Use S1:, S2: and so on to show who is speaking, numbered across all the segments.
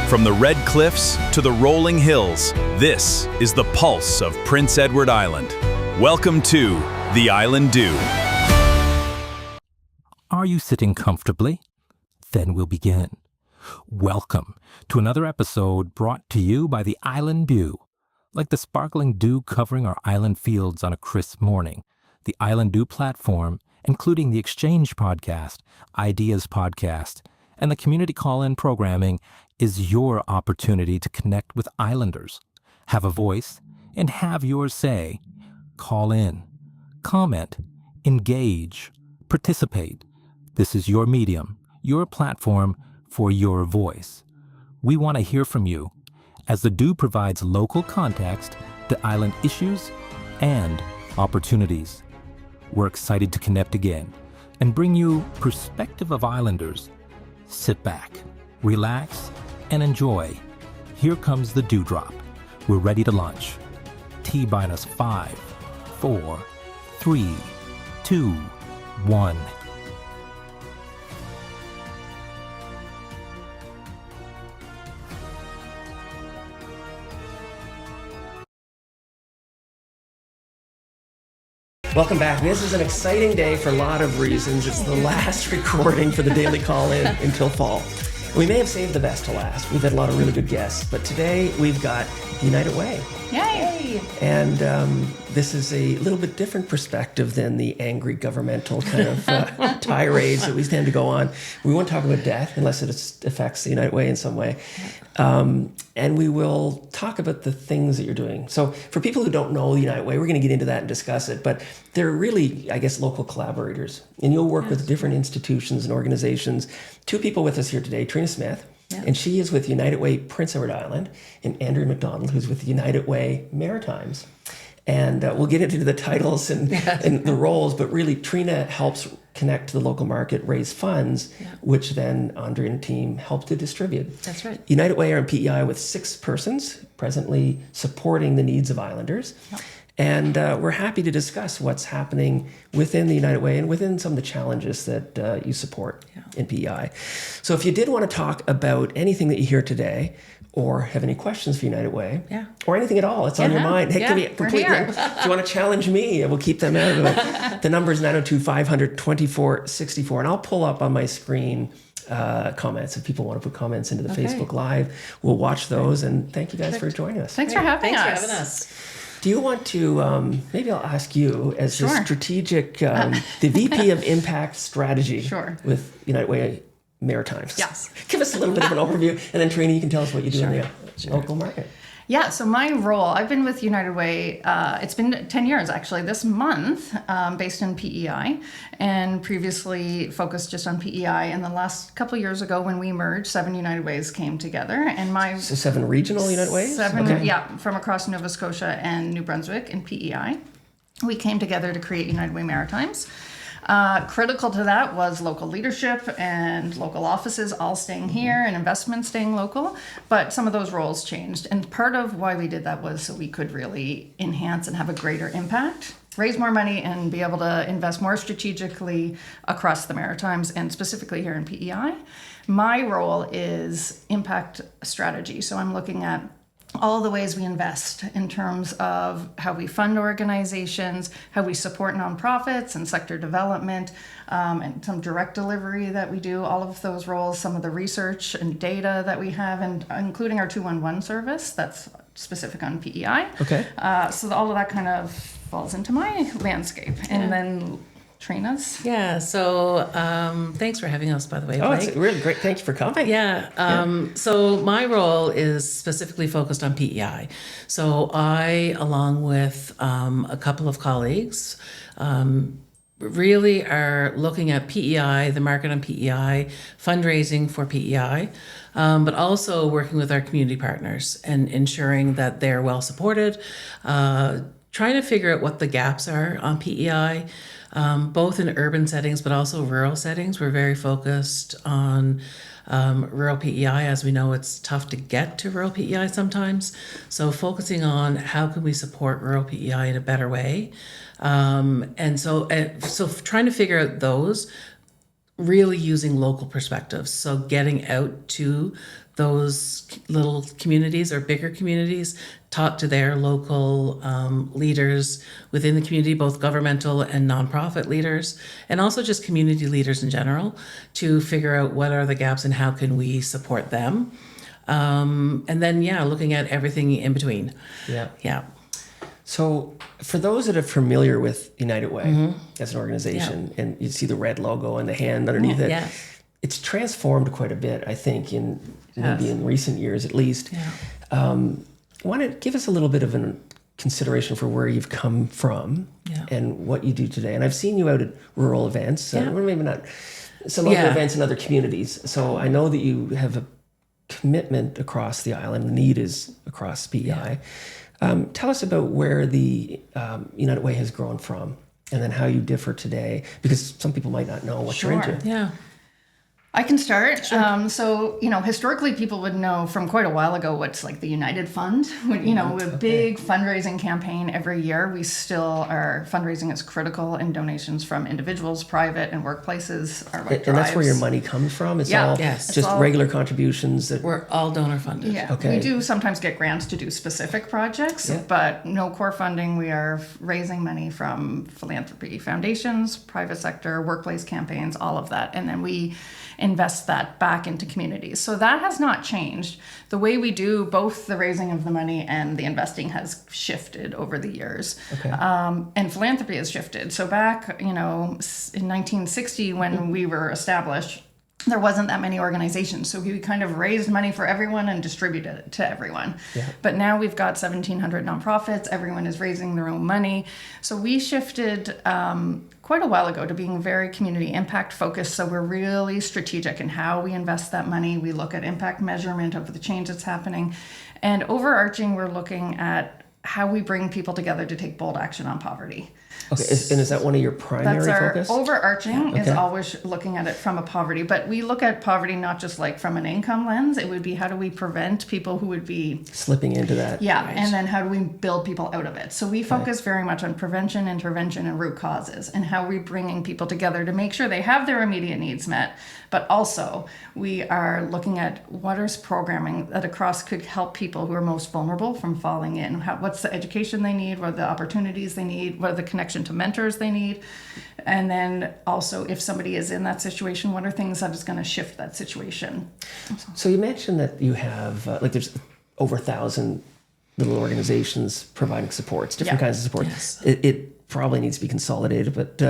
S1: From the red cliffs to the rolling hills, this is the pulse of Prince Edward Island. Welcome to the Island Dew.
S2: Are you sitting comfortably? Then we'll begin. Welcome to another episode brought to you by the Island Dew. Like the sparkling dew covering our island fields on a crisp morning, the Island Dew platform, including the Exchange podcast, Ideas podcast, and the community call-in programming, is your opportunity to connect with islanders, have a voice, and have your say. Call in, comment, engage, participate. This is your medium, your platform for your voice. We want to hear from you, as the Dew provides local context to island issues and opportunities. We're excited to connect again and bring you perspective of islanders. Sit back, relax, and enjoy. Here comes the Dewdrop. We're ready to launch. T-5, 4, 3, 2, 1.
S3: Welcome back. This is an exciting day for a lot of reasons. It's the last recording for the Daily Call-In until fall. We may have saved the best to last. We've had a lot of really good guests, but today we've got the United Way.
S4: Yay!
S3: And this is a little bit different perspective than the angry governmental kind of tirades that we tend to go on. We won't talk about death unless it affects the United Way in some way. And we will talk about the things that you're doing. So for people who don't know the United Way, we're going to get into that and discuss it, but they're really, I guess, local collaborators. And you'll work with different institutions and organizations. Two people with us here today, Treena Smith, and she is with United Way Prince Edward Island, and Andrea MacDonald, who's with United Way Maritimes. And we'll get into the titles and the roles, but really Treena helps connect to the local market, raise funds, which then Andrea and team help to distribute.
S4: That's right.
S3: United Way are in PEI with 6 persons presently supporting the needs of islanders. Yep. And we're happy to discuss what's happening within the United Way and within some of the challenges that you support in PEI. So if you did want to talk about anything that you hear today, or have any questions for United Way, or anything at all, it's on your mind. Hey, give me completely. If you want to challenge me, we'll keep them out of it. The number is 902-500-2464, and I'll pull up on my screen comments. If people want to put comments into the Facebook Live, we'll watch those, and thank you guys for joining us.
S4: Thanks for having us.
S3: Do you want to, maybe I'll ask you, as the strategic, the VP of Impact Strategy with United Way Maritimes.
S4: Yes.
S3: Give us a little bit of an overview, and then Treena, you can tell us what you do in the local market.
S4: Yeah, so my role, I've been with United Way, it's been 10 years actually this month, based in PEI, and previously focused just on PEI. And the last couple of years ago when we merged, 7 United Ways came together. And
S3: So 7 regional United Ways?
S4: 7, from across Nova Scotia and New Brunswick in PEI. We came together to create United Way Maritimes. Critical to that was local leadership and local offices all staying here and investments staying local, but some of those roles changed. And part of why we did that was so we could really enhance and have a greater impact, raise more money, and be able to invest more strategically across the Maritimes and specifically here in PEI. My role is impact strategy. So I'm looking at all the ways we invest in terms of how we fund organizations, how we support nonprofits and sector development, and some direct delivery that we do, all of those roles, some of the research and data that we have, and including our 211 service that's specific on PEI. So all of that kind of falls into my landscape. And then Treena's.
S5: Yeah, so thanks for having us, by the way.
S3: Oh, it's really great. Thank you for coming.
S5: So my role is specifically focused on PEI. So I, along with a couple of colleagues, really are looking at PEI, the market on PEI, fundraising for PEI, but also working with our community partners and ensuring that they're well supported, trying to figure out what the gaps are on PEI, both in urban settings, but also rural settings. We're very focused on rural PEI. As we know, it's tough to get to rural PEI sometimes. So focusing on how can we support rural PEI in a better way. So trying to figure out those, really using local perspectives. So getting out to those little communities or bigger communities, talk to their local leaders within the community, both governmental and nonprofit leaders, and also just community leaders in general, to figure out what are the gaps and how can we support them. And then, looking at everything in between.
S3: Yeah.
S5: Yeah.
S3: So for those that are familiar with United Way as an organization, and you see the red logo and the hand underneath it,
S5: Yeah.
S3: it's transformed quite a bit, I think, maybe in recent years at least.
S5: Yeah.
S3: Want to give us a little bit of a consideration for where you've come from and what you do today. And I've seen you out at rural events, or maybe not, some other events in other communities. So I know that you have a commitment across the island. The need is across PEI. Tell us about where the United Way has grown from, and then how you differ today, because some people might not know what you're into.
S5: Yeah.
S4: I can start. So, historically people would know from quite a while ago what's like the United Fund. A big fundraising campaign every year. We still are fundraising is critical, and donations from individuals, private and workplaces are what
S3: and that's where your money comes from? It's all just
S4: all
S3: regular contributions?
S5: We're all donor funded.
S4: Yeah,
S3: Okay.
S4: we do sometimes get grants to do specific projects, but no core funding. We are raising money from philanthropy foundations, private sector, workplace campaigns, all of that. And then we invest that back into communities. So that has not changed. The way we do both the raising of the money and the investing has shifted over the years.
S3: Okay.
S4: And philanthropy has shifted. So back, in 1960 when we were established, there wasn't that many organizations. So we kind of raised money for everyone and distributed it to everyone. Yeah. But now we've got 1,700 nonprofits. Everyone is raising their own money. So we shifted quite a while ago to being very community impact focused. So we're really strategic in how we invest that money. We look at impact measurement of the change that's happening. And overarching, we're looking at how we bring people together to take bold action on poverty.
S3: Okay, and is that one of your primary
S4: That's our
S3: focus?
S4: overarching is always looking at it from a poverty, but we look at poverty not just like from an income lens. It would be how do we prevent people who would be
S3: slipping into that?
S4: Yeah, right. And then how do we build people out of it? So we focus very much on prevention, intervention, and root causes, and how we're bringing people together to make sure they have their immediate needs met, but also we are looking at what is programming that across could help people who are most vulnerable from falling in. What's the education they need? What are the opportunities they need? What are the connection to mentors they need? And then also if somebody is in that situation, what are things that is going to shift that situation?
S3: So you mentioned that you have there's over 1,000 little organizations providing supports, different kinds of support.
S5: Yes.
S3: It probably needs to be consolidated, but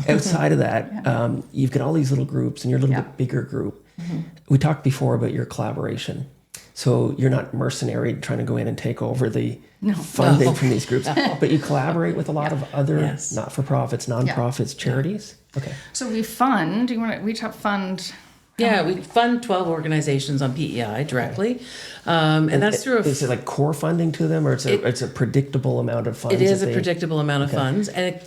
S3: outside of that, you've got all these little groups, and you're a little bit bigger group. Mm-hmm. We talked before about your collaboration. So you're not mercenary trying to go in and take over the funding from these groups, but you collaborate with a lot of other not-for-profits, nonprofits, charities. Okay.
S4: So we fund. We fund.
S5: Yeah, we fund 12 organizations on PEI directly, and that's through.
S3: Is it like core funding to them, or it's a predictable amount of funds?
S5: It is a predictable amount of funds, and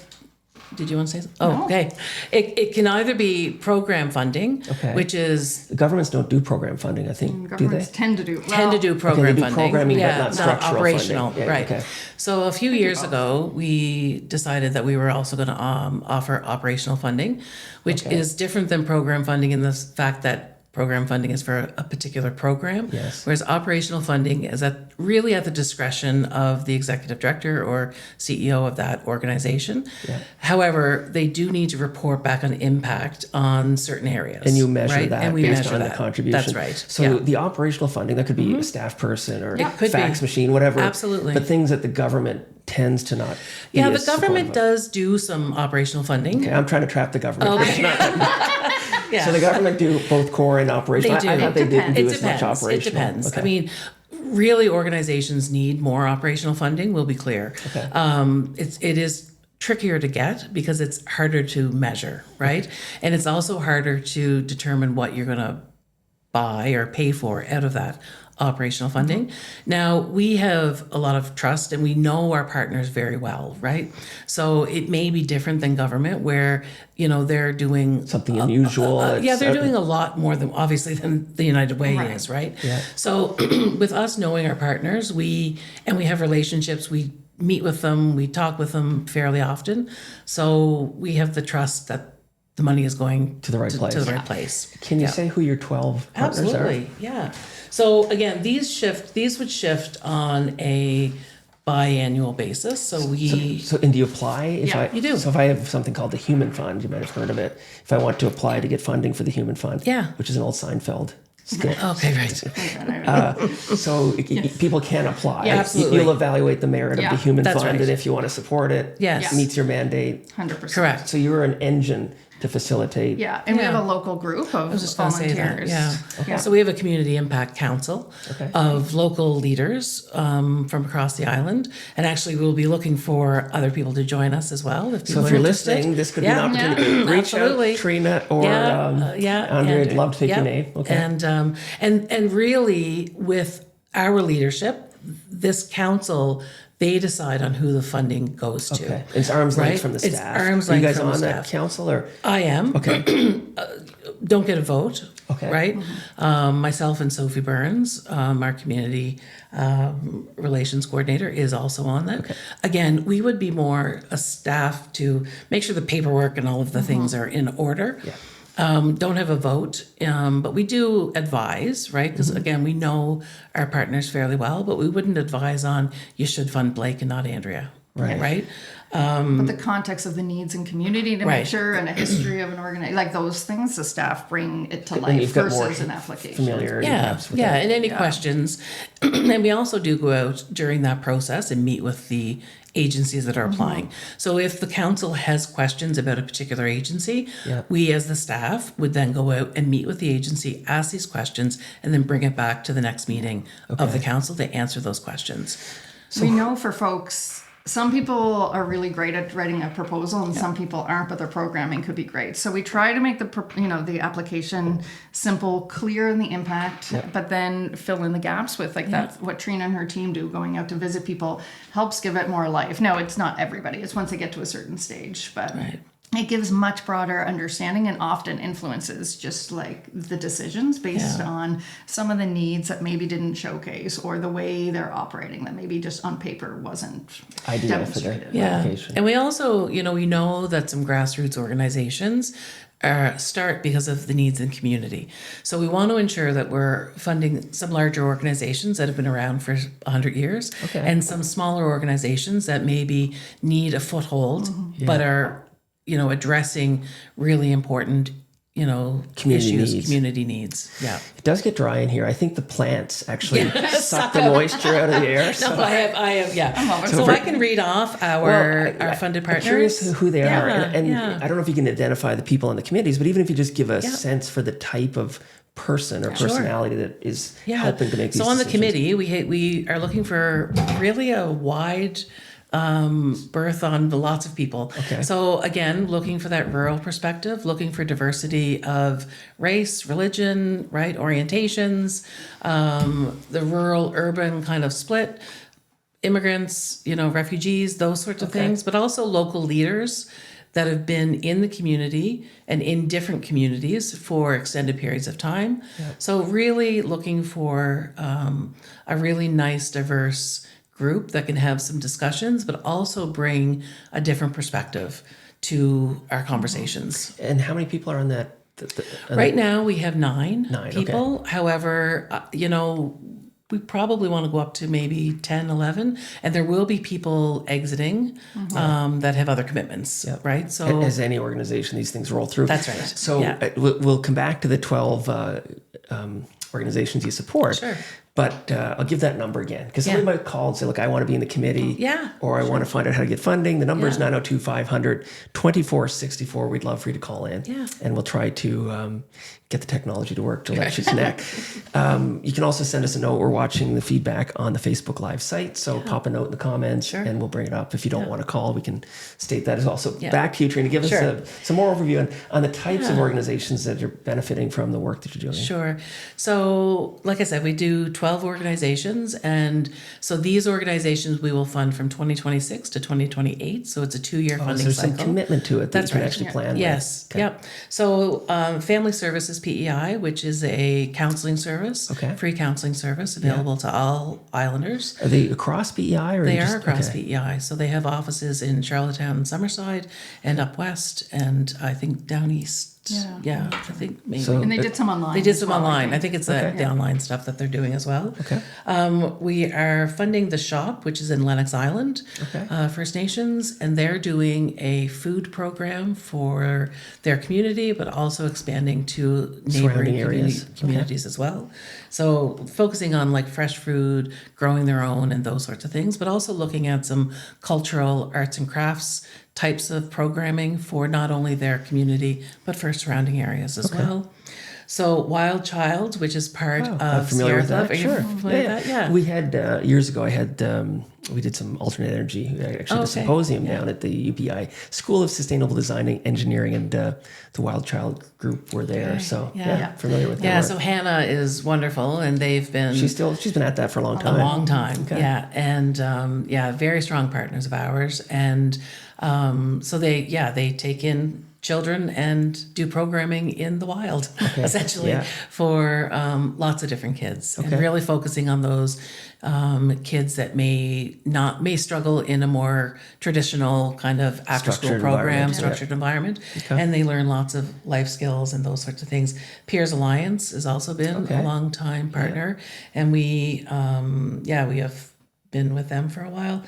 S5: did you want to say something? Oh, okay. It can either be program funding, which is...
S3: The governments don't do program funding, I think, do they?
S4: Governments tend to do
S3: they
S5: program
S3: do
S5: funding.
S3: programming, but not structural
S5: operational,
S3: funding.
S5: Right. Okay. So a few years ago, we decided that we were also going to offer operational funding, which is different than program funding in the fact that program funding is for a particular program, whereas operational funding is really at the discretion of the executive director or CEO of that organization. Yeah. However, they do need to report back on impact on certain areas.
S3: And you measure that
S5: and we
S3: based
S5: measure
S3: on
S5: that.
S3: the contribution.
S5: That's right.
S3: So the operational funding, that could be a staff person or
S5: could
S3: fax
S5: be.
S3: machine, whatever.
S5: Absolutely.
S3: But things that the government tends to not be
S5: the
S3: as
S5: government
S3: supportive of.
S5: does do some operational funding.
S3: Okay, I'm trying to trap the government.
S5: Okay.
S3: So the government do both core and operational.
S5: They do.
S3: I thought they didn't do
S5: It
S3: as much operational.
S5: It depends.
S3: Okay.
S5: I mean, really, organizations need more operational funding. We'll be clear.
S3: Okay.
S5: It is trickier to get because it's harder to measure, right? And it's also harder to determine what you're going to buy or pay for out of that operational funding. Now, we have a lot of trust and we know our partners very well, right? So it may be different than government where, they're doing
S3: something unusual.
S5: They're doing a lot more than obviously than the United Way is, right?
S3: Yeah.
S5: So with us knowing our partners, we have relationships, we meet with them, we talk with them fairly often. So we have the trust that the money is going
S3: To the right place.
S5: To the right place.
S3: Can you
S5: Yeah.
S3: say who your 12 partners
S5: Absolutely, yeah. So again, these would shift on a biannual basis. So we,
S3: are? And do you apply?
S5: Yeah, you do.
S3: So if I have something called the Human Fund, you might have heard of it. If I want to apply to get funding for the Human Fund,
S5: Yeah.
S3: which is an old Seinfeld skit.
S5: okay, right.
S3: So people can apply.
S5: Yeah, absolutely.
S3: You'll evaluate the merit of
S4: Yeah,
S3: the Human
S5: that's
S3: Fund,
S5: right.
S3: and if you want to support it,
S5: Yes.
S3: it meets your mandate.
S4: 100%.
S5: Correct.
S3: So you're an engine to facilitate.
S4: Yeah, and we
S5: Yeah.
S4: have a local group of
S5: I was just going to say
S4: volunteers.
S5: that. Yeah. So we have a community impact council
S3: Okay.
S5: of local leaders from across the island, and actually we'll be looking for other people to join us as well. If
S3: So if
S5: are
S3: you're
S5: interested.
S3: listening, this could
S5: Yeah.
S3: be an opportunity. Reach
S5: Absolutely.
S3: out, Treena or Andrea. I'd love to take your name. Okay.
S5: And really with our leadership, this council, they decide on who the funding goes to.
S3: Okay. It's arm's length
S5: Right?
S3: from the
S5: It's
S3: staff.
S5: arm's
S3: Are you
S5: length
S3: guys
S5: from the
S3: on that
S5: staff.
S3: council or?
S5: I am.
S3: Okay.
S5: Don't get a vote.
S3: Okay.
S5: Right. Myself and Sophie Burns, our community relations coordinator, is also on that. Again, we would be more a staff to make sure the paperwork and all of the things are in order.
S3: Yeah.
S5: Don't have a vote, but we do advise, right? Because again, we know our partners fairly well, but we wouldn't advise on you should fund Blake and not Andrea.
S3: Right.
S5: Right.
S4: But the context of the needs and community to
S5: Right.
S4: make sure, and a history of an organization, like those things, the staff bring it to
S3: And
S4: life
S3: you've got more
S4: versus an application.
S3: familiarity
S5: Yeah,
S3: perhaps with
S5: yeah,
S3: that.
S5: and any questions. And we also do go out during that process and meet with the agencies that are applying. So if the council has questions about a particular agency,
S3: Yeah.
S5: we as the staff would then go out and meet with the agency, ask these questions, and then bring it back to the next meeting of the council to answer those questions.
S4: We know for folks, some people are really great at writing a proposal and some people aren't, but their programming could be great. So we try to make the application simple, clear in the impact, but then fill in the gaps with that's what Treena and her team do, going out to visit people, helps give it more life. No, it's not everybody. It's once they get to a certain stage, but it gives much broader understanding and often influences just like the decisions based on some of the needs that maybe didn't showcase or the way they're operating that maybe just on paper wasn't
S3: Ideal for the
S4: demonstrated.
S3: application.
S5: And we also, we know that some grassroots organizations start because of the needs in community. So we want to ensure that we're funding some larger organizations that have been around for 100 years and some smaller organizations that maybe need a foothold but are addressing really important, community needs. Yeah.
S3: It does get dry in here. I think the plants actually suck the moisture out of the air. So.
S5: No, I have, yeah. So I can read off our funded partners.
S3: I'm curious who they are. And
S5: yeah.
S3: I don't know if you can identify the people on the committees, but even if you just give a sense for the type of person or personality that is helping to make these
S5: So on the
S3: decisions.
S5: committee, we are looking for really a wide berth on lots of people.
S3: Okay.
S5: So again, looking for that rural perspective, looking for diversity of race, religion, right, orientations, the rural-urban kind of split, immigrants, refugees, those sorts of things, but also local leaders that have been in the community and in different communities for extended periods of time. So really looking for a really nice, diverse group that can have some discussions, but also bring a different perspective to our conversations.
S3: And how many people are on that?
S5: Right now, we have nine
S3: okay.
S5: people. However, we probably want to go up to maybe 10, 11, and there will be people exiting that have other commitments, right? So
S3: As any organization, these things roll through.
S5: That's right.
S3: So we'll come back to the 12 organizations you support.
S5: Sure.
S3: But I'll give that number again because somebody might call and say, look, I want to be in the committee. Or I want to find out how to get funding. The number is 902-500-2464. We'd love for you to call in. And we'll try to get the technology to work to let you connect. You can also send us a note. We're watching the feedback on the Facebook Live site. So pop a note in the comments and we'll bring it up. If you don't want to call, we can state that as well. So back to you, Treena. Give us some more overview on the types of organizations that are benefiting from the work that you're doing.
S5: Sure. So like I said, we do 12 organizations. And so these organizations we will fund from 2026 to 2028. So it's a 2-year funding
S3: So there's
S5: cycle.
S3: some commitment to it that
S5: That's
S3: you can
S5: right.
S3: actually plan
S5: Yes.
S3: with. Okay.
S5: Yep. So Family Services PEI, which is a counseling service,
S3: Okay.
S5: free counseling service available to all islanders.
S3: Are they across BEI or
S5: They
S3: just,
S5: are across
S3: okay.
S5: PEI. So they have offices in Charlottetown and Summerside and up west and I think down east.
S4: Yeah.
S5: I think maybe.
S3: So-
S4: And they did some online.
S5: They did
S4: as
S5: some
S4: well,
S5: online. I think it's the online stuff that they're doing as well.
S3: Okay.
S5: We are funding the shop, which is in Lennox Island,
S3: Okay.
S5: First Nations, and they're doing a food program for their community, but also expanding to
S3: Surrounding
S5: neighboring
S3: areas.
S5: communities as well. So focusing on like fresh food, growing their own, and those sorts of things, but also looking at some cultural arts and crafts types of programming for not only their community but for surrounding areas as well. So Wild Child, which is part
S3: I'm
S5: of
S3: familiar with
S5: Sierra
S3: that.
S5: Club. Are you
S3: Sure.
S5: familiar with that? Yeah.
S3: We had years ago. I had we did some alternate energy. Actually,
S5: Oh,
S3: a
S5: okay.
S3: symposium down at the UPI School of Sustainable Design Engineering, and the Wild Child group were there. So
S5: Yeah.
S3: familiar with that.
S5: Yeah,
S3: work.
S5: so Hannah is wonderful, and they've been
S3: she's been at that for a long
S5: a
S3: time.
S5: long time.
S3: Okay.
S5: Yeah, and very strong partners of ours, and so they take in children and do programming in the wild, essentially,
S3: Yeah.
S5: for lots of different kids, and
S3: Okay.
S5: really focusing on those kids that may struggle in a more traditional kind of after-school
S3: Structured
S5: program,
S3: environment,
S5: structured environment, and they learn lots of life skills and those sorts of things. Peers Alliance has also been
S3: Okay.
S5: a long time partner, and we have been with them for a while.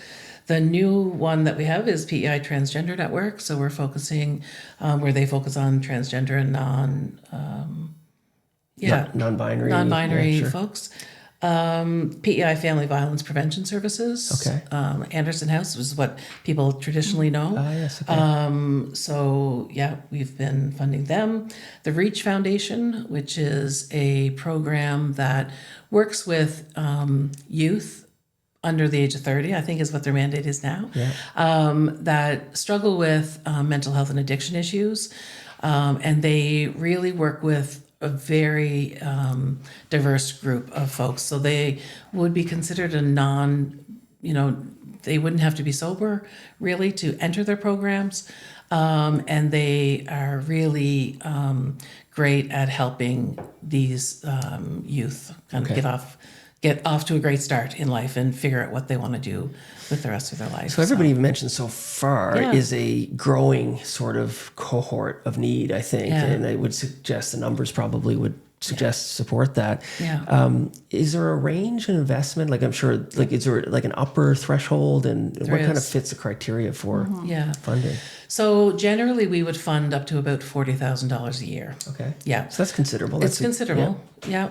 S5: The new one that we have is PEI Transgender Network. So we're focusing where they focus on transgender and
S3: Non-binary.
S5: non-binary
S3: yeah, sure.
S5: folks. PEI Family Violence Prevention Services.
S3: Okay.
S5: Anderson House is what people traditionally know.
S3: Yes. Okay.
S5: So we've been funding them. The Reach Foundation, which is a program that works with youth under the age of 30, I think is what their mandate is now, that struggle with mental health and addiction issues. And they really work with a very diverse group of folks. So they would be considered they wouldn't have to be sober really to enter their programs. And they are really great at helping these youth kind of get off to a great start in life and figure out what they want to do with the rest of their life.
S3: So everybody you've mentioned so far
S5: Yeah.
S3: is a growing sort of cohort of need, I think,
S5: Yeah.
S3: and I would suggest the numbers probably would suggest support that.
S5: Yeah.
S3: Is there a range in investment? Like I'm sure, like is there like an upper threshold, and what kind of
S5: is.
S3: fits the criteria for
S5: Yeah.
S3: funding?
S5: So generally we would fund up to about $40,000 a year.
S3: Okay.
S5: Yeah.
S3: So that's considerable.
S5: It's considerable. Yeah.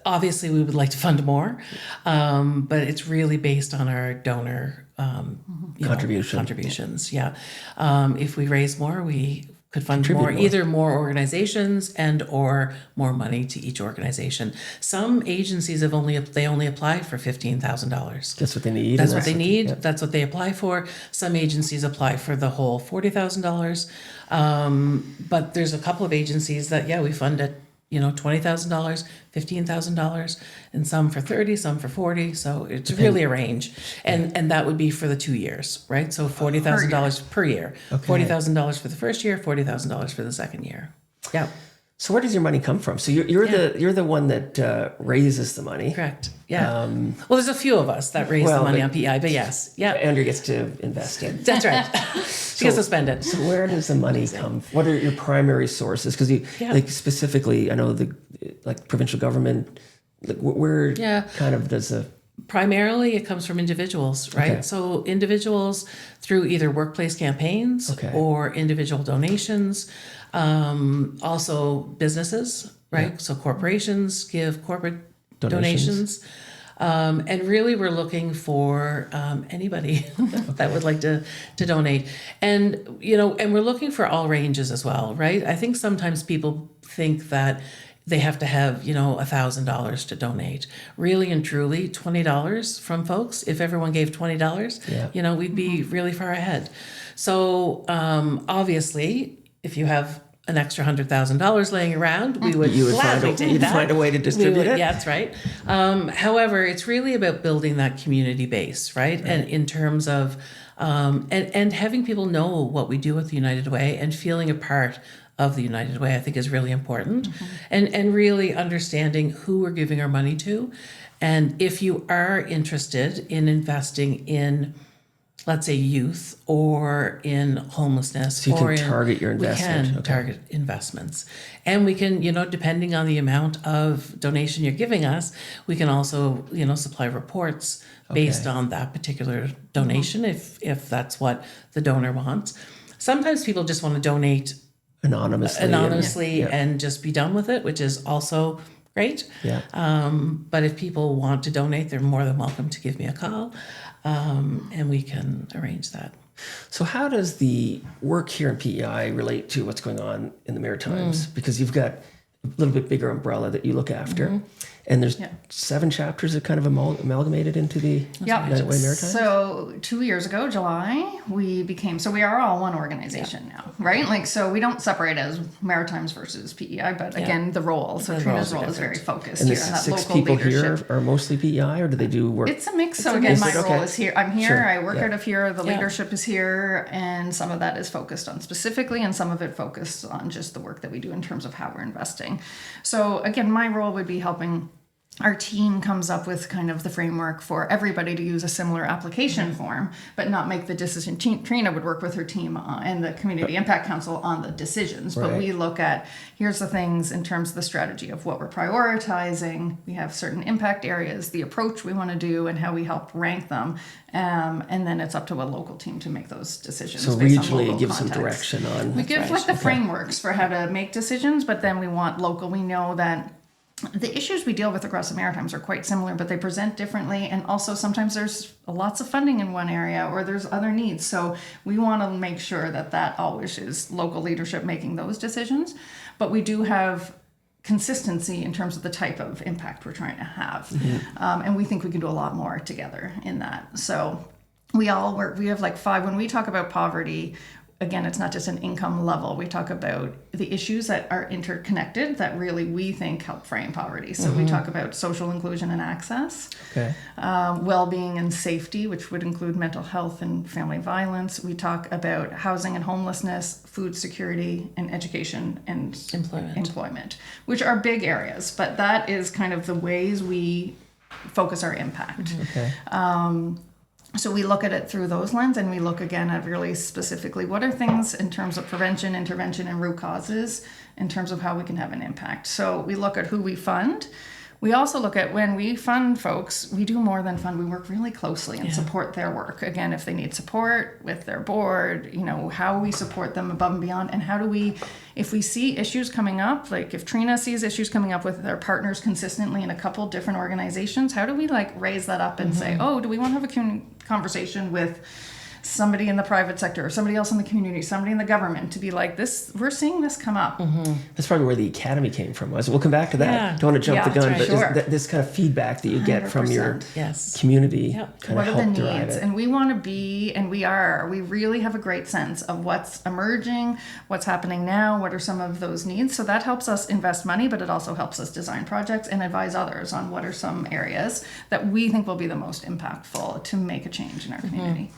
S5: Obviously, we would like to fund more, but it's really based on our donor contributions. Yeah. If we raise more, we could fund more, either more organizations and or more money to each organization. Some agencies only apply for $15,000.
S3: That's what they need.
S5: That's what they need. That's what they apply for. Some agencies apply for the whole $40,000. But there's a couple of agencies that, we fund at, $20,000, $15,000, and some for 30, some for 40. So it's really a range. And that would be for the 2 years, right? So $40,000 per year. $40,000 for the first year, $40,000 for the second year. Yeah.
S3: So where does your money come from? So you're the one that raises the money.
S5: Correct. Yeah. Well, there's a few of us that raise the money on PEI, but yes. Yeah.
S3: Andrea gets to invest it.
S5: That's right. She gets to spend it.
S3: So where does the money come? What are your primary sources? Because like specifically, I know the provincial government. Like where kind of does the
S5: primarily it comes from individuals, right?
S3: Okay.
S5: So individuals through either workplace campaigns or individual donations. Also businesses, right?
S3: Yeah.
S5: So corporations give corporate donations. And really we're looking for anybody that would like to donate. And, and we're looking for all ranges as well, right? I think sometimes people think that they have to have, $1,000 to donate. Really and truly, $20 from folks. If everyone gave $20, we'd be really far ahead. So obviously, if you have an extra $100,000 laying around, we would gladly take
S3: you'd
S5: that.
S3: find a way to distribute it.
S5: Yeah, that's right. However, it's really about building that community base, right? And in terms of, and having people know what we do with the United Way and feeling a part of the United Way, I think is really important. And really understanding who we're giving our money to. And if you are interested in investing in, let's say, youth or in homelessness,
S3: So you
S5: or
S3: can target your investment.
S5: we can target investments, and we can, depending on the amount of donation you're giving us, we can also, supply reports based on that particular donation, if that's what the donor wants. Sometimes people just want to donate
S3: anonymously
S5: and just be done with it, which is also great.
S3: Yeah.
S5: But if people want to donate, they're more than welcome to give me a call, and we can arrange that.
S3: So how does the work here in PEI relate to what's going on in the Maritimes? Because you've got a little bit bigger umbrella that you look after. And there's 7 chapters that kind of amalgamated into the United Way Maritimes?
S4: So 2 years ago, July, we are all one organization now, right? Like, so we don't separate as Maritimes versus PEI, but again, the role. So Treena's role is very focused
S3: And
S4: here
S3: the
S4: on that
S3: 6
S4: local
S3: people
S4: leadership.
S3: here are mostly PEI, or do they do work?
S4: It's a mix. So again, my role is here. I'm here.
S3: Sure.
S4: I work out of here. The leadership is here, and some of that is focused on specifically, and some of it focused on just the work that we do in terms of how we're investing. So again, my role would be helping. Our team comes up with kind of the framework for everybody to use a similar application form, but not make the decision. Treena would work with her team and the Community Impact Council on the decisions. But we look at, here's the things in terms of the strategy of what we're prioritizing. We have certain impact areas, the approach we want to do, and how we help rank them. And then it's up to a local team to make those decisions.
S3: So
S4: based on
S3: regionally,
S4: local
S3: it gives
S4: context.
S3: some direction on.
S4: We give like the frameworks for how to make decisions, but then we want local. We know that the issues we deal with across the Maritimes are quite similar, but they present differently. And also sometimes there's lots of funding in one area or there's other needs. So we want to make sure that always is local leadership making those decisions. But we do have consistency in terms of the type of impact we're trying to have. And we think we can do a lot more together in that. So we all work, we have like 5, when we talk about poverty, again, it's not just an income level. We talk about the issues that are interconnected that really we think help frame poverty. So we talk about social inclusion and access, well-being and safety, which would include mental health and family violence. We talk about housing and homelessness, food security, and education and employment, which are big areas. But that is kind of the ways we focus our impact. So we look at it through those lens, and we look again at really specifically what are things in terms of prevention, intervention, and root causes in terms of how we can have an impact. So we look at who we fund. We also look at when we fund folks, we do more than fund. We work really closely and support their work. Again, if they need support with their board, how we support them above and beyond, and how do we, if we see issues coming up, like if Treena sees issues coming up with their partners consistently in a couple different organizations, how do we raise that up and say, oh, do we want to have a conversation with somebody in the private sector or somebody else in the community, somebody in the government, to be like, this, we're seeing this come up.
S3: That's probably where the academy came from. We'll come back to that. Don't want to jump the gun, but this kind of feedback that you get from your community kind of help
S4: what are the
S3: drive
S4: needs?
S3: it.
S4: And we want to be, and we really have a great sense of what's emerging, what's happening now, what are some of those needs. So that helps us invest money, but it also helps us design projects and advise others on what are some areas that we think will be the most impactful to make a change in our community.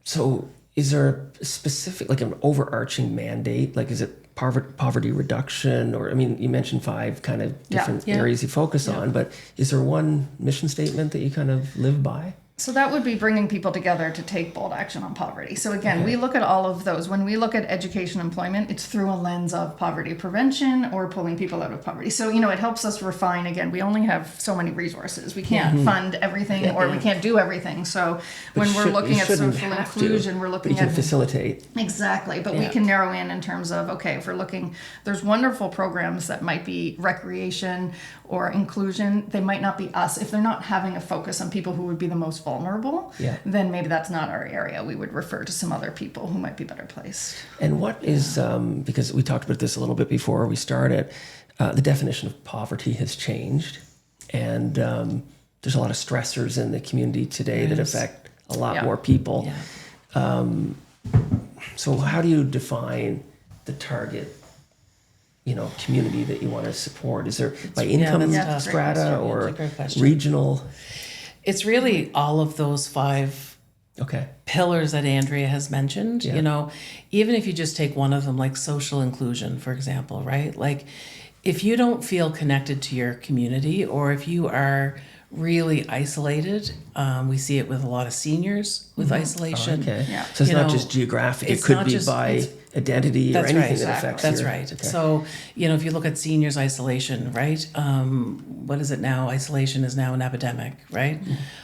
S3: So is there a specific, like an overarching mandate? Like, is it poverty reduction? Or, I mean, you mentioned 5 kind of different areas you focus on, but is there one mission statement that you kind of live by?
S4: So that would be bringing people together to take bold action on poverty. So again, we look at all of those. When we look at education employment, it's through a lens of poverty prevention or pulling people out of poverty. So, it helps us refine. Again, we only have so many resources. We can't fund everything or we can't do everything. So when we're looking at social inclusion, we're looking
S3: at... You can facilitate.
S4: Exactly. But we can narrow in terms of, okay, if we're looking, there's wonderful programs that might be recreation or inclusion. They might not be us. If they're not having a focus on people who would be the most vulnerable, then maybe that's not our area. We would refer to some other people who might be better placed.
S3: And what is, because we talked about this a little bit before we started, the definition of poverty has changed. And there's a lot of stressors in the community today that affect a lot more people. So how do you define the target, community that you want to support? Is there by income
S5: that's a great
S3: strata
S5: question.
S3: or
S5: That's a great question.
S3: regional?
S5: It's really all of those 5 pillars that Andrea has mentioned. Even if you just take one of them, like social inclusion, for example, right? Like if you don't feel connected to your community, or if you are really isolated, we see it with a lot of seniors with isolation.
S3: Okay.
S4: Yeah.
S3: So it's not just geographic. It
S5: it's
S3: could
S5: not
S3: be
S5: just-
S3: by
S5: it's-
S3: identity or
S5: That's
S3: anything
S5: right.
S3: that affects
S5: That's
S3: your-
S5: right.
S3: Okay.
S5: So, if you look at seniors isolation, right? What is it now? Isolation is now an epidemic, right?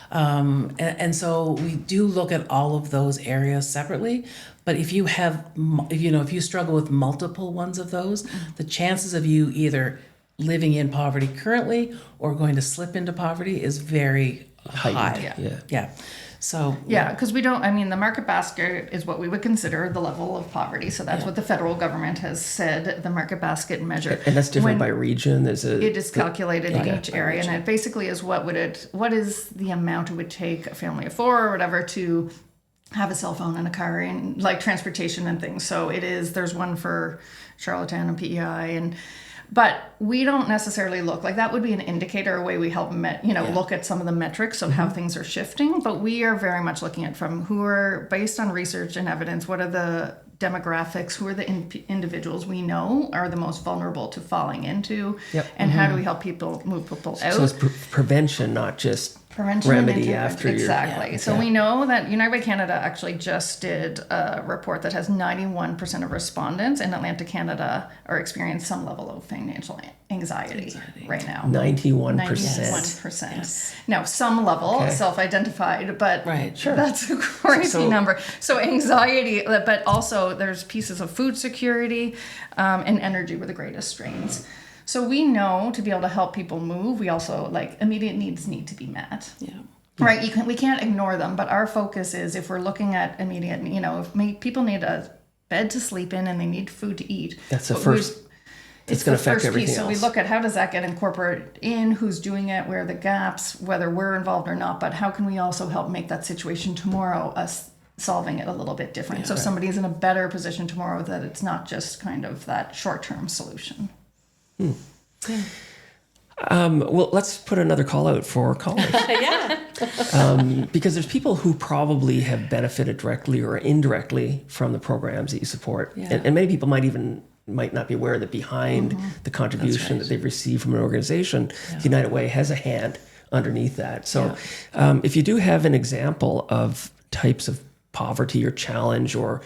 S5: And so we do look at all of those areas separately. But if you have, if you struggle with multiple ones of those, the chances of you either living in poverty currently or going to slip into poverty is very high.
S3: Heightened,
S5: Yeah. So
S4: Yeah, because the market basket is what we would consider the level of poverty. So that's what the federal government has said, the market basket measure.
S3: And that's different
S4: When
S3: by region. It
S4: is calculated in each area, and it basically is what is the amount it would take a family of 4 or whatever to have a cell phone and a car and like transportation and things. So there's one for Charlottetown and PEI but we don't necessarily look like that would be an indicator, a way we help look at some of the metrics of how things are shifting. But we are very much looking at from who are based on research and evidence. What are the demographics? Who are the individuals we know are the most vulnerable to falling into?
S3: Yep.
S4: And how do we help people move people out?
S3: So it's prevention, not just
S4: Prevention
S3: remedy
S4: and
S3: after
S4: exactly. So we know that United Way Canada actually just did a report that has 91% of respondents in Atlantic Canada are experiencing some level of financial anxiety right now.
S3: 91%.
S4: 91%.
S5: Yes.
S4: Now, some level, self-identified, but
S5: Right.
S3: Sure.
S4: that's a crazy
S3: So-
S4: number. So anxiety, but also there's pieces of food security and energy were the greatest strains. So we know to be able to help people move, we also immediate needs need to be met.
S5: Yeah.
S4: Right, we can't ignore them, but our focus is if we're looking at immediate, if people need a bed to sleep in and they need food to eat.
S3: That's the
S4: but
S3: first. It's going to affect
S4: first
S3: everything
S4: piece.
S3: else.
S4: So we look at how does that get incorporated in, who's doing it, where are the gaps, whether we're involved or not, but how can we also help make that situation tomorrow, us solving it a little bit different. So somebody's in a better position tomorrow that it's not just kind of that short-term solution.
S3: Well, let's put another call out for callers. Because there's people who probably have benefited directly or indirectly from the programs that you support. And many people might not be aware that behind the contribution that they've received from an organization, the United Way has a hand underneath that. So if you do have an example of types of poverty or challenge or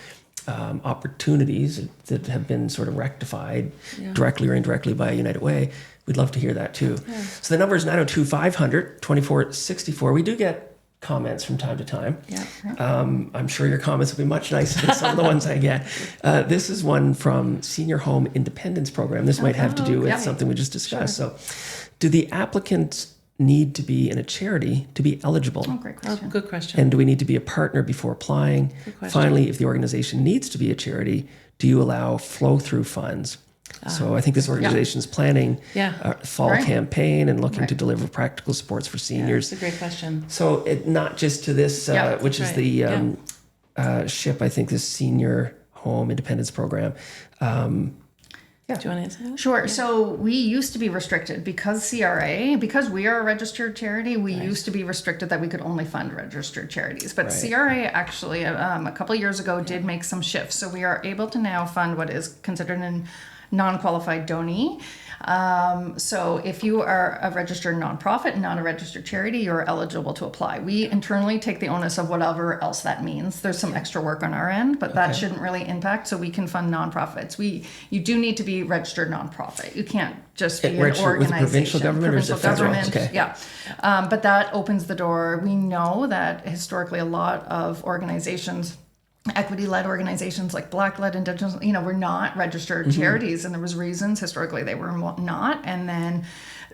S3: opportunities that have been sort of rectified directly or indirectly by United Way, we'd love to hear that too. So the number is 902-500-2464. We do get comments from time to time. I'm sure your comments will be much nicer than some of the ones I get. This is one from Senior Home Independence Program. This might have to do with something we just discussed. So do the applicants need to be in a charity to be eligible?
S4: Oh, great question.
S5: Good question.
S3: And do we need to be a partner before applying? Finally, if the organization needs to be a charity, do you allow flow-through funds? So I think this organization is planning a fall campaign and looking to deliver practical supports for seniors.
S5: That's a great question.
S3: So not just to this, which is the SHIP, I think, this Senior Home Independence Program.
S5: Do you want to answer that?
S4: Sure. So we used to be restricted because we are a registered charity, we used to be restricted that we could only fund registered charities. But CRA actually, a couple of years ago, did make some shifts. So we are able to now fund what is considered a non-qualified donee. So if you are a registered nonprofit, not a registered charity, you're eligible to apply. We internally take the onus of whatever else that means. There's some extra work on our end, but that shouldn't really impact. So we can fund nonprofits. You do need to be registered nonprofit. You can't just be an organization.
S3: With the provincial government or is it federal? Okay.
S4: Yeah. But that opens the door. We know that historically a lot of organizations, equity-led organizations like Black-led, Indigenous, were not registered charities, and there was reasons historically they were not. And then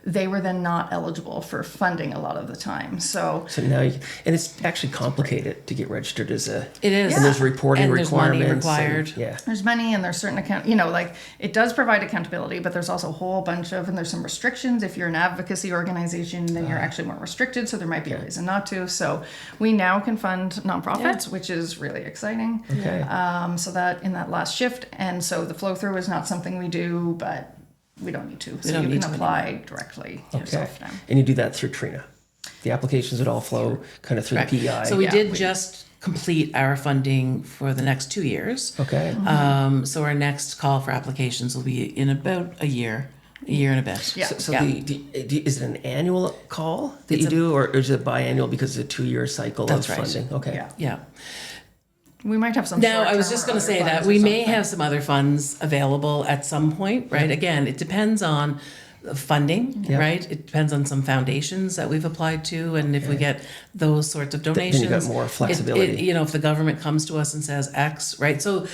S4: they were then not eligible for funding a lot of the time. So
S3: now and it's actually complicated to get registered as a.
S5: It is.
S3: And there's reporting
S5: and there's money
S3: requirements.
S5: required.
S4: there's money and there's certain it does provide accountability, but there's also a whole bunch of, and there's some restrictions. If you're an advocacy organization, then you're actually more restricted. So there might be a reason not to. So we now can fund nonprofits, which is really exciting.
S3: Okay.
S4: So that in that last shift. And so the flow through is not something we do, but we don't need to. So you can apply directly yourself now.
S3: And you do that through Treena. The applications would all flow kind of through the PEI.
S5: So we did just complete our funding for the next 2 years.
S3: Okay.
S5: So our next call for applications will be in about a year and a bit.
S4: Yeah.
S3: So is it an annual call that you do, or is it biannual because it's a 2-year cycle
S5: That's
S3: of
S5: right.
S3: funding? Okay.
S5: Yeah.
S4: We might have some.
S5: Now, I was
S4: short-term
S5: just
S4: or
S5: going to
S4: other
S5: say that
S4: funds
S5: we
S4: or
S5: may
S4: something.
S5: have some other funds available at some point, right? Again, it depends on the funding, right? It depends on some foundations that we've applied to, and if we get those sorts of donations.
S3: you got more flexibility.
S5: If the government comes to us and says X, right? So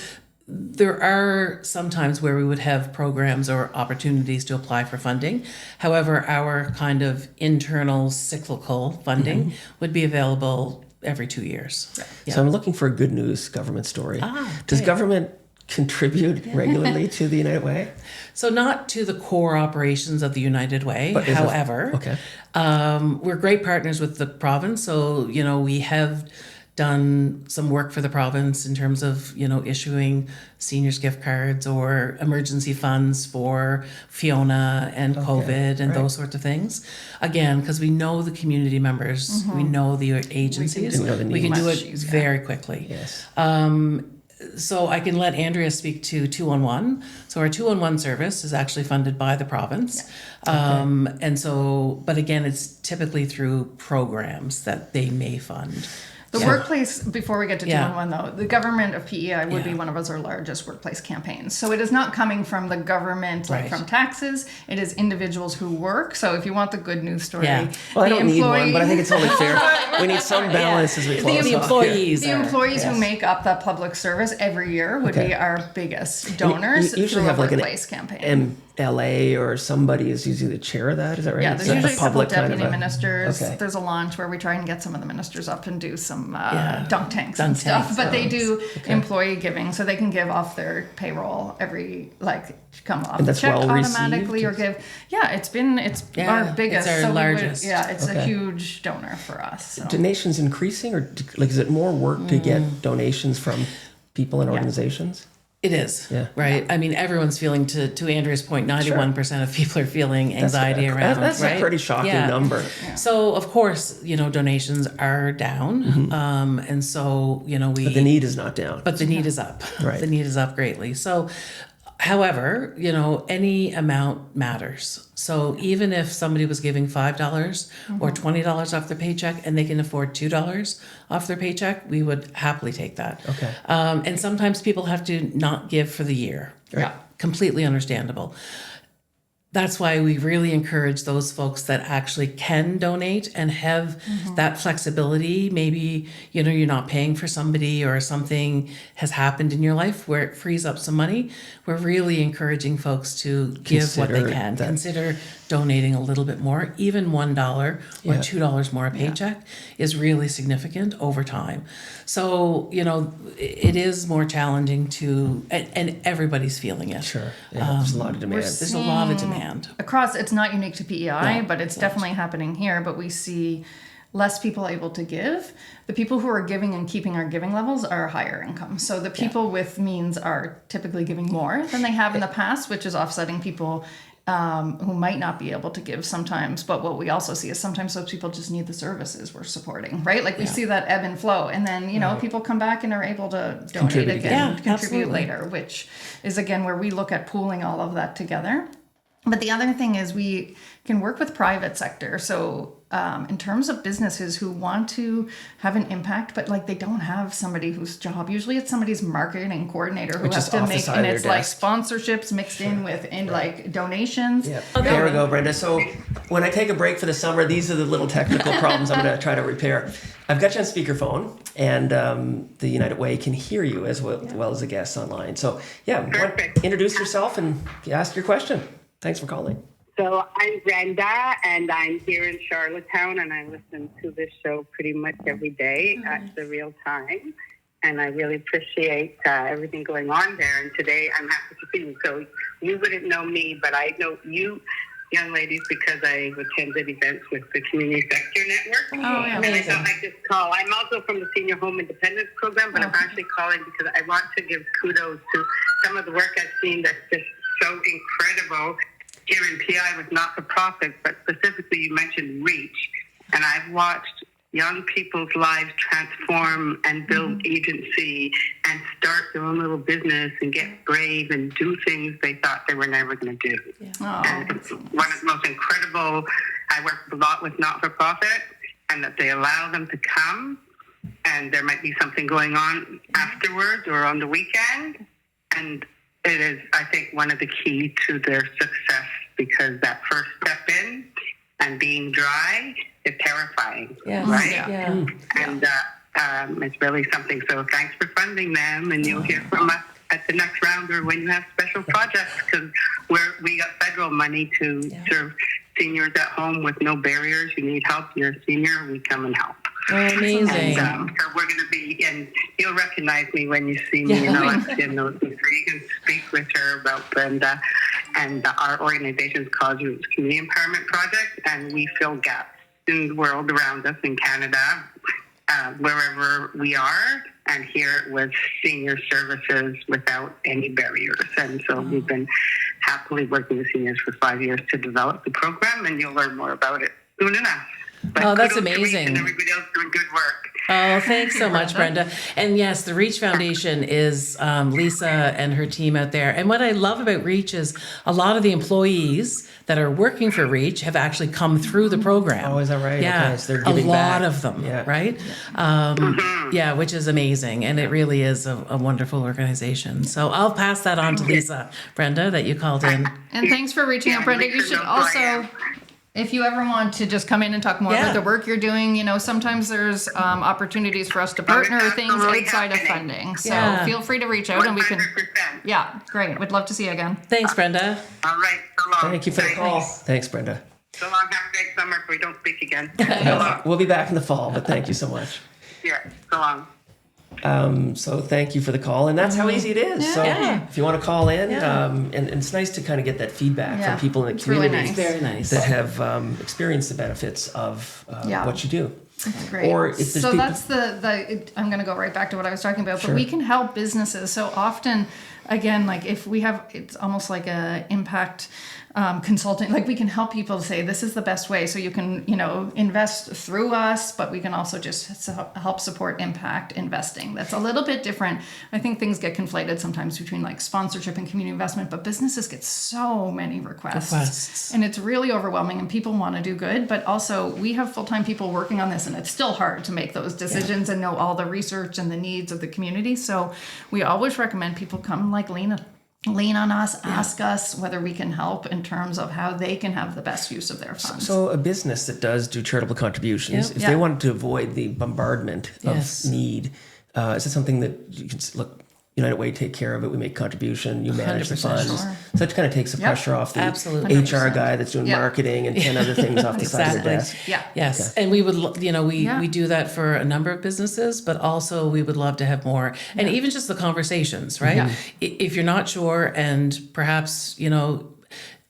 S5: there are some times where we would have programs or opportunities to apply for funding. However, our kind of internal cyclical funding would be available every 2 years.
S3: So I'm looking for a good news government story. Does
S5: okay.
S3: government contribute regularly to the United Way?
S5: So not to the core operations of the United Way,
S3: But is it-
S5: however,
S3: okay.
S5: We're great partners with the province. So, we have done some work for the province in terms of, issuing seniors gift cards or emergency funds for Fiona and COVID and those sorts of things. Again, because we know the community members, we know the agencies,
S3: know the
S5: we can do it
S4: needs.
S5: very quickly.
S3: Yes.
S5: So I can let Andrea speak to 211. So our 211 service is actually funded by the province. And so, but again, it's typically through programs that they may fund.
S4: The workplace, before we get to
S5: Yeah.
S4: 211 though, the government of PEI would be one of our largest workplace campaigns. So it is not coming from the government, like
S5: Right.
S4: from taxes. It is individuals who work. So if you want the good news story,
S5: Yeah.
S3: Well, I
S4: the
S3: don't need one,
S4: employee-
S3: but I think it's only fair. We need some balance as we close
S5: The
S3: off.
S5: employees
S4: The
S5: are-
S4: employees
S3: yes.
S4: who make up that public service every year would
S3: Okay.
S4: be our biggest donors
S3: You usually
S4: through
S3: have
S4: a
S3: like an
S4: workplace campaign.
S3: MLA or somebody is usually the chair of that. Is that right?
S4: Yeah,
S3: It's
S4: there's
S3: like
S4: usually a couple
S3: kind of
S4: deputy ministers.
S3: Okay.
S4: There's a launch where we try and get some of the ministers up and do some dunk tanks
S5: Dunk
S4: and stuff.
S5: tanks,
S4: But they do employee giving, so they can give off their payroll come off
S3: And
S4: the
S3: that's
S4: check
S3: well
S4: automatically or
S3: received?
S4: give. Yeah, it's
S5: Yeah,
S4: our biggest.
S5: it's our
S4: so we would-
S5: largest.
S4: it's a
S3: Okay.
S4: huge donor for us. So.
S3: Donations increasing, or is it more work to get donations from people and organizations?
S5: It is,
S3: Yeah.
S5: right? I mean, everyone's feeling, to Andrea's point, 91% of people are feeling anxiety around,
S3: That's
S5: right?
S3: a pretty shocking
S5: Yeah.
S3: number.
S5: So, of course, donations are down. And so,
S3: But the need is not down.
S5: But the need is up.
S3: Right.
S5: The need is up greatly. So, however, any amount matters. So even if somebody was giving $5 or $20 off their paycheck and they can afford $2 off their paycheck, we would happily take that.
S3: Okay.
S5: And sometimes people have to not give for the year.
S3: Right.
S5: Completely understandable. That's why we really encourage those folks that actually can donate and have that flexibility. Maybe, you're not paying for somebody or something has happened in your life where it frees up some money. We're really encouraging folks to give what they
S3: Consider
S5: can.
S3: that.
S5: Consider donating a little bit more. Even $1 or $2 more a paycheck is really significant over time. So, it is more challenging and everybody's feeling it.
S3: Sure. Yeah, there's a lot of demand.
S5: There's a lot of demand.
S4: Across, it's not unique to PEI,
S5: No,
S4: but it's definitely happening here. But we see less people able to give. The people who are giving and keeping our giving levels are higher income. So the people with means are typically giving more than they have in the past, which is offsetting people who might not be able to give sometimes. But what we also see is sometimes those people just need the services we're supporting, right? Like we see that ebb and flow. And then, people come back and are able to donate
S3: Contribute
S4: again,
S5: again. Yeah,
S4: contribute
S5: absolutely.
S4: later, which is again where we look at pooling all of that together. But the other thing is we can work with private sector. So in terms of businesses who want to have an impact, but they don't have somebody whose job, usually it's somebody's marketing coordinator who
S3: Which
S4: has
S3: is
S4: to
S3: off the
S4: make,
S3: side
S4: and
S3: of
S4: it's
S3: their desk.
S4: sponsorships mixed in with, donations.
S3: Yeah. There we go, Brenda. So when I take a break for the summer, these are the little technical problems I'm going to try to repair. I've got you on speakerphone, and the United Way can hear you as well as the guests online. So, introduce yourself and ask your question. Thanks for calling.
S6: So I'm Brenda, and I'm here in Charlottetown, and I listen to this show pretty much every day at the real time. And I really appreciate everything going on there. And today I'm happy to see you. So you wouldn't know me, but I know you young ladies because I attended events with the Community Sector Network.
S4: Oh, yeah.
S6: And I thought I'd just call. I'm also from the Senior Home Independence Program, but I'm actually calling because I want to give kudos to some of the work I've seen that's just so incredible here in PI with not-for-profits, but specifically you mentioned REACH. And I've watched young people's lives transform and build agency and start their own little business and get brave and do things they thought they were never going to do. And it's one of the most incredible. I work a lot with not-for-profit, and that they allow them to come, and there might be something going on afterwards or on the weekend. And it is, I think, one of the key to their success, because that first step in and being dry is terrifying, right?
S5: Yeah.
S6: And it's really something. So thanks for funding them, and you'll hear from us at the next round or when you have special projects, because we got federal money to serve seniors at home with no barriers. You need help, you're a senior, we come and help.
S5: Oh, amazing.
S6: And so we're going to be, and you'll recognize me when you see me, at Skin Notes, so you can speak with her about Brenda. And our organization is called Community Empowerment Project, and we fill gaps in the world around us in Canada, wherever we are. And here it was senior services without any barriers. And so we've been happily working with seniors for 5 years to develop the program, and you'll learn more about it soon enough. But
S5: that's
S6: kudos to Reach
S5: amazing.
S6: and everybody else doing good work.
S5: Oh, thanks so much, Brenda. And yes, the REACH Foundation is Lisa and her team out there. And what I love about REACH is a lot of the employees that are working for REACH have actually come through the program.
S3: Oh, is that right?
S5: Yeah,
S3: Okay, so they're
S5: a
S3: giving
S5: lot
S3: back.
S5: of them,
S3: Yeah.
S5: right? Yeah, which is amazing. And it really is a wonderful organization. So I'll pass that on to Lisa, Brenda, that you called in.
S4: And thanks for reaching out, Brenda. You
S6: Lisa
S4: should
S6: knows who I
S4: also,
S6: am.
S4: if you ever want to just come in and talk more
S5: Yeah.
S4: about the work you're doing, sometimes there's opportunities for us to partner with things
S6: absolutely
S4: outside of
S6: happening.
S4: funding. So
S5: Yeah.
S4: feel free to reach out and we can.
S6: 100%.
S4: Yeah, great. We'd love to see you again.
S5: Thanks, Brenda.
S6: All right, so long.
S3: Thank you for the call. Thanks, Brenda.
S6: So long, have a great summer if we don't speak again. So long.
S3: We'll be back in the fall, but thank you so much.
S6: Yeah, so long.
S3: So thank you for the call, and that's how easy it is. So
S5: Yeah.
S3: if you want to call in,
S5: Yeah.
S3: and it's nice to kind of get that feedback
S4: Yeah.
S3: from people in the
S4: It's really
S3: community
S4: nice.
S5: Very nice.
S3: that have experienced the benefits of
S4: Yeah.
S3: what you do.
S4: Great.
S3: Or if there's
S4: so
S3: people-
S4: that's I'm going to go right back to what I was talking about,
S3: Sure.
S4: but we can help businesses. So often, again, like if we have, it's almost like a impact consultant, like we can help people say, this is the best way. So you can, invest through us, but we can also just help support impact investing. That's a little bit different. I think things get conflated sometimes between like sponsorship and community investment, but businesses get so many requests. And it's really overwhelming, and people want to do good, but also we have full-time people working on this, and it's still hard to make those decisions and know all the research and the needs of the community. So we always recommend people come like lean on us, ask us whether we can help in terms of how they can have the best use of their funds.
S3: So a business that does do charitable contributions,
S5: Yep.
S3: if
S4: Yeah.
S3: they wanted to avoid the bombardment
S5: Yes.
S3: of need, is it something that you can look? United Way take care of it. We make contribution. You manage the
S5: 100%.
S3: funds.
S4: Sure.
S3: So that kind of takes the pressure off the
S5: Absolutely.
S3: HR guy that's doing
S4: Yeah.
S3: marketing and 10 other things off the side of their
S5: Exactly.
S3: desk.
S4: Yeah.
S5: Yes, and we would,
S4: Yeah.
S5: we do that for a number of businesses, but also we would love to have more, and even just the conversations, right?
S4: Yeah.
S5: If you're not sure, and perhaps,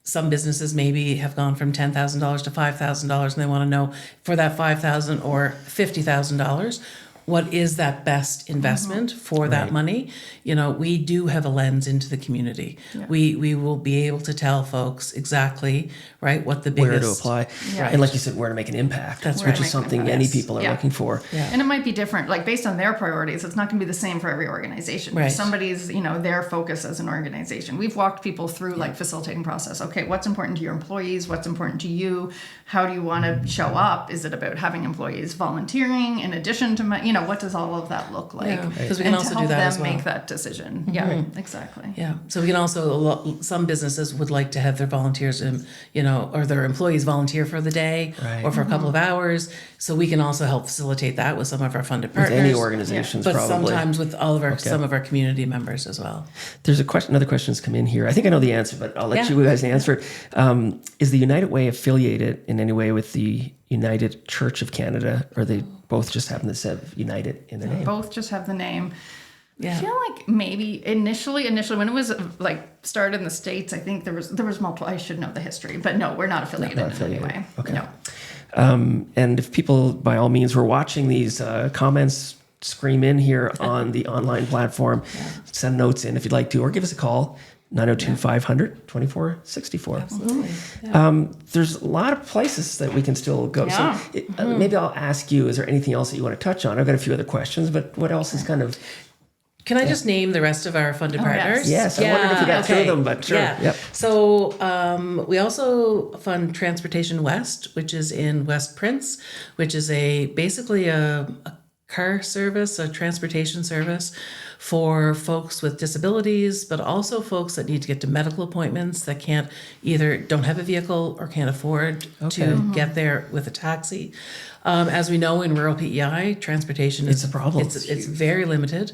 S5: some businesses maybe have gone from $10,000 to $5,000, and they want to know for that $5,000 or $50,000, what is that best investment for that money? We do have a lens into the community.
S4: Yeah.
S5: We will be able to tell folks exactly, right, what the biggest
S3: Where to apply.
S4: Yeah.
S3: And like you said, where to make an impact,
S5: That's
S3: which
S5: right.
S3: is
S4: Make an
S3: something
S4: impact.
S3: many
S5: Yes.
S3: people are
S4: Yeah.
S3: looking for.
S5: Yeah.
S4: And it might be different, like based on their priorities. It's not going to be the same for every organization.
S5: Right.
S4: If somebody's, their focus as an organization. We've walked people through like facilitating process. Okay, what's important to your employees? What's important to you? How do you want to show up? Is it about having employees volunteering in addition to, what does all of that look like?
S5: Because we can also do that as well.
S4: Make that decision. Yeah, exactly.
S5: Yeah. So we can also, some businesses would like to have their volunteers, or their employees volunteer for the day or for a couple of hours. So we can also help facilitate that with some of our funded partners.
S3: With any organizations,
S5: but
S3: probably.
S5: sometimes with all of some of our community members as well.
S3: There's another question's come in here. I think I know the answer, but I'll let you guys answer it. Is the United Way affiliated in any way with the United Church of Canada, or they both just happen to have United in their name?
S4: Both just have the name.
S5: Yeah.
S4: I feel like maybe initially when it was started in the States, I think there was multiple. I should know the history, but no, we're not affiliated in any way.
S3: Okay.
S4: No.
S3: And if people, by all means, were watching these comments, scream in here on the online platform, send notes in if you'd like to, or give us a call, 902-500-2464.
S5: Absolutely.
S3: There's a lot of places that we can still go.
S4: Yeah.
S3: So maybe I'll ask you, is there anything else that you want to touch on? I've got a few other questions, but what else is kind of...
S5: Can I just name the rest of our funded partners?
S3: Yes, I wondered if you got through them, but sure.
S5: Yeah.
S3: Yep.
S5: So we also fund Transportation West, which is in West Prince, which is basically a car service, a transportation service for folks with disabilities, but also folks that need to get to medical appointments that don't have a vehicle or can't afford to get there with a taxi. As we know, in rural PEI, transportation is
S3: a problem.
S5: It's very limited.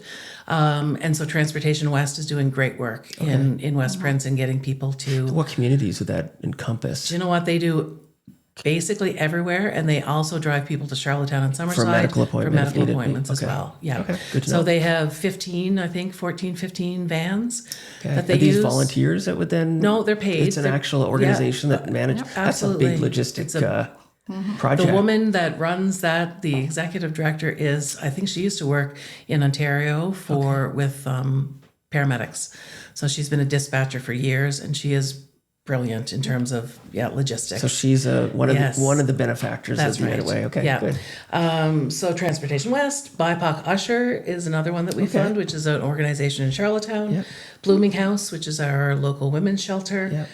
S5: And so Transportation West is doing great work in West Prince and getting people to...
S3: What communities would that encompass?
S5: Do you know what they do? Basically everywhere, and they also drive people to Charlottetown and Summerside
S3: For medical appointments
S5: as well. Yeah.
S3: Okay, good to
S5: so
S3: know.
S5: they have 15 vans that they
S3: Are these
S5: use.
S3: volunteers that would then...
S5: No, they're paid.
S3: It's an actual organization that manages... That's a big logistic project.
S5: The woman that runs that, the executive director, I think she used to work in Ontario with paramedics. So she's been a dispatcher for years, and she is brilliant in terms of logistics.
S3: So she's one of the benefactors of the United Way. Okay, good.
S5: So Transportation West, BIPOC Usher is another one that we fund, which is an organization in Charlottetown.
S3: Yep.
S5: Blooming House, which is our local women's shelter. Yep.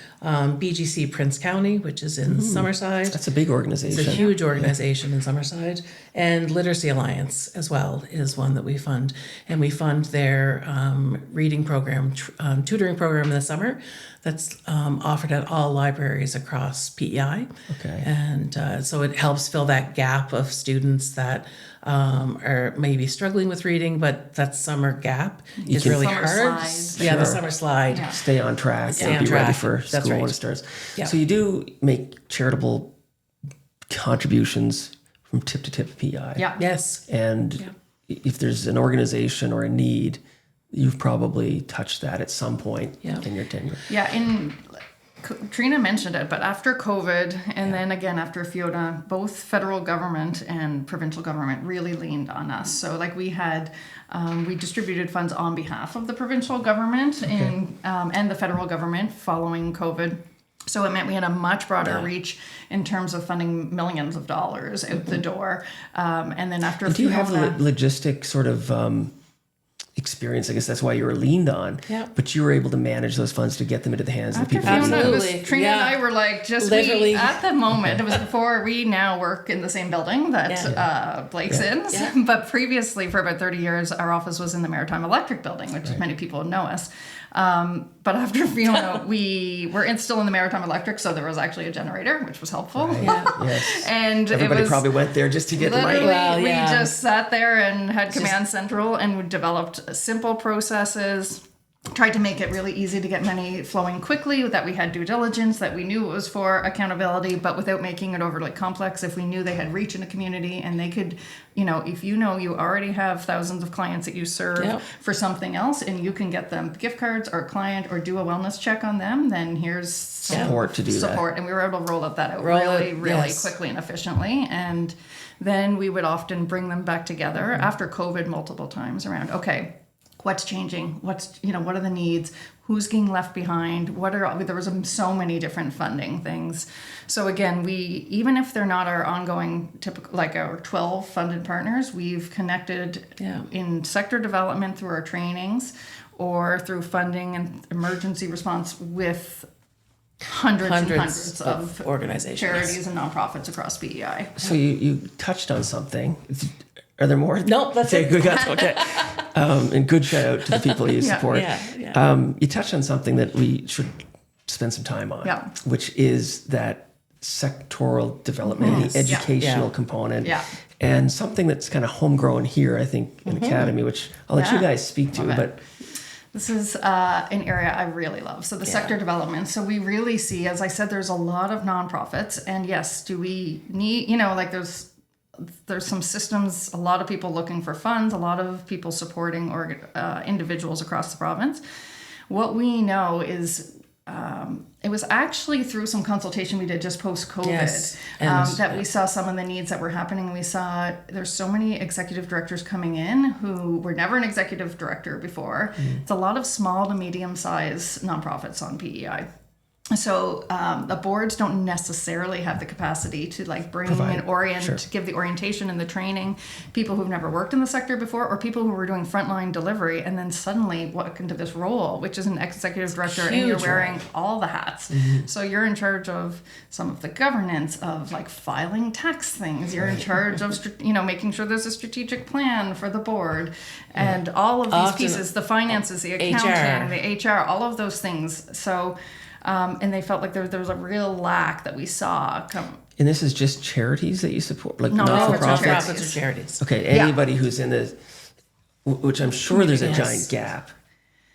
S5: BGC Prince County, which is in Summerside.
S3: That's a big organization.
S5: It's a huge organization in Summerside. And Literacy Alliance as well is one that we fund. And we fund their reading program, tutoring program in the summer that's offered at all libraries across PEI.
S3: Okay.
S5: And so it helps fill that gap of students that are maybe struggling with reading, but that summer gap is really hard.
S4: Slide.
S5: The summer slide.
S4: Yeah.
S3: Stay on track
S5: Stay
S3: and
S5: on
S3: be ready
S5: track.
S3: for
S5: That's
S3: school
S5: right.
S3: when it starts.
S5: Yeah.
S3: So you do make charitable contributions from tip to tip of PEI.
S4: Yeah.
S5: Yes.
S3: And if there's an organization or a need, you've probably touched that at some point in your tenure.
S4: Yeah, Treena mentioned it, but after COVID and then again after Fiona, both federal government and provincial government really leaned on us. So we had, we distributed funds on behalf of the provincial government and the federal government following COVID. So it meant we had a much broader reach in terms of funding millions of dollars out the door. And then after
S3: Do you have the logistic sort of experience? I guess that's why you were leaned on.
S5: Yeah.
S3: But you were able to manage those funds to get them into the hands of the people.
S5: Absolutely.
S4: Treena and I were literally at the moment. It was before we now work in the same building that Blake's in.
S5: Yeah.
S4: But previously, for about 30 years, our office was in the Maritime Electric Building, which many people know us. But after Fiona, we were still in the Maritime Electric, so there was actually a generator, which was helpful.
S3: Right. Yes.
S4: And
S3: everybody probably went there just to get
S4: literally,
S3: light.
S4: we just sat there and had Command Central, and we developed simple processes. Tried to make it really easy to get money flowing quickly, that we had due diligence, that we knew it was for accountability, but without making it overly complex. If we knew they had reach in a community and they could, if you already have thousands of clients that you serve for something else and you can get them gift cards or client or do a wellness check on them, then here's
S3: support to do that.
S4: And we were able to roll that out really quickly and efficiently. And then we would often bring them back together after COVID multiple times around, what's changing? What are the needs? Who's getting left behind? There was so many different funding things. So again, even if they're not our ongoing typical, our 12 funded partners, we've connected in sector development through our trainings or through funding and emergency response with hundreds of
S5: organizations,
S4: charities and nonprofits across PEI.
S3: So you touched on something. Are there more?
S5: Nope, that's
S3: okay,
S5: it.
S3: Good, okay. And good shout out to the people you support. You touched on something that we should spend some time on, which is that sectoral development, the educational component, and something that's kind of homegrown here, I think, in Academy, which I'll let you guys speak to. But
S4: this is an area I really love. So the sector development. So we really see, as I said, there's a lot of nonprofits, and yes, do we need, like there's some systems, a lot of people looking for funds, a lot of people supporting individuals across the province. What we know is it was actually through some consultation we did just post-COVID that we saw some of the needs that were happening. We saw there's so many executive directors coming in who were never an executive director before. It's a lot of small to medium-sized nonprofits on PEI. So the boards don't necessarily have the capacity to bring and give the orientation and the training, people who've never worked in the sector before, or people who were doing frontline delivery and then suddenly walk into this role, which is an executive director, and you're wearing all the hats. So you're in charge of some of the governance of filing tax things. You're in charge of making sure there's a strategic plan for the board, and all of these pieces, the finances, the accounting, the HR, all of those things. So. And they felt like there was a real lack that we saw come.
S3: And this is just charities that you support,
S5: not-for-profits or charities.
S3: Okay, anybody who's in the, which I'm sure there's a giant gap.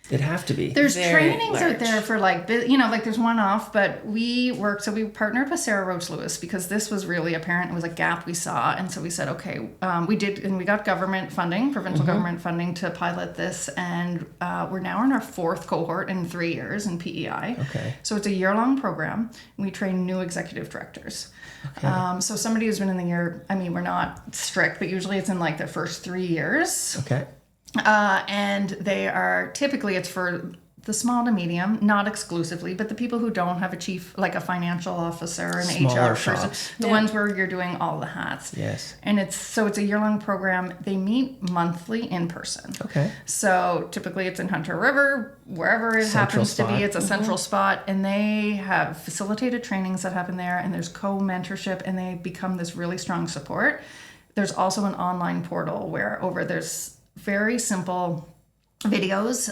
S3: It'd have to be.
S4: There's trainings out there for there's one-off, but we partnered with Sarah Roach Lewis because this was really apparent. It was a gap we saw. And so we said, okay, we got government funding, provincial government funding to pilot this. And we're now in our 4th cohort in 3 years in PEI.
S3: Okay.
S4: So it's a year-long program. We train new executive directors. Okay. So somebody who's been in the year, we're not strict, but usually it's in their first 3 years.
S3: Okay.
S4: And they are typically, it's for the small to medium, not exclusively, but the people who don't have a chief, a financial officer, an
S3: Smaller
S4: HR person, the ones where you're doing all the hats.
S3: Yes.
S4: And it's a year-long program. They meet monthly in person.
S3: Okay.
S4: So typically it's in Hunter River, wherever it happens to be, it's a central spot, and they have facilitated trainings that happen there, and there's co-mentorship, and they become this really strong support. There's also an online portal where there's very simple videos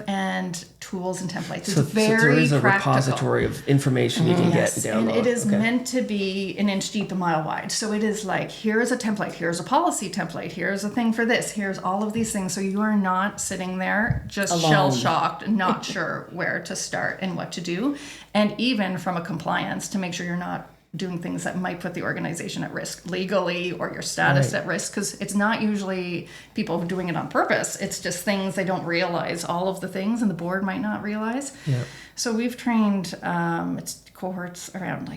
S4: and tools and templates. It's
S3: so
S4: very
S3: there is a
S4: practical
S3: repository of information you can get and download.
S4: And it is meant to be an inch deep, a mile wide. So it is here's a template, here's a policy template, here's a thing for this, here's all of these things. So you are not sitting there just shell-shocked, not sure where to start and what to do. And even from a compliance, to make sure you're not doing things that might put the organization at risk legally or your status at risk, because it's not usually people doing it on purpose. It's just things they don't realize, all of the things, and the board might not realize.
S3: Yeah.
S4: So we've trained it's cohorts around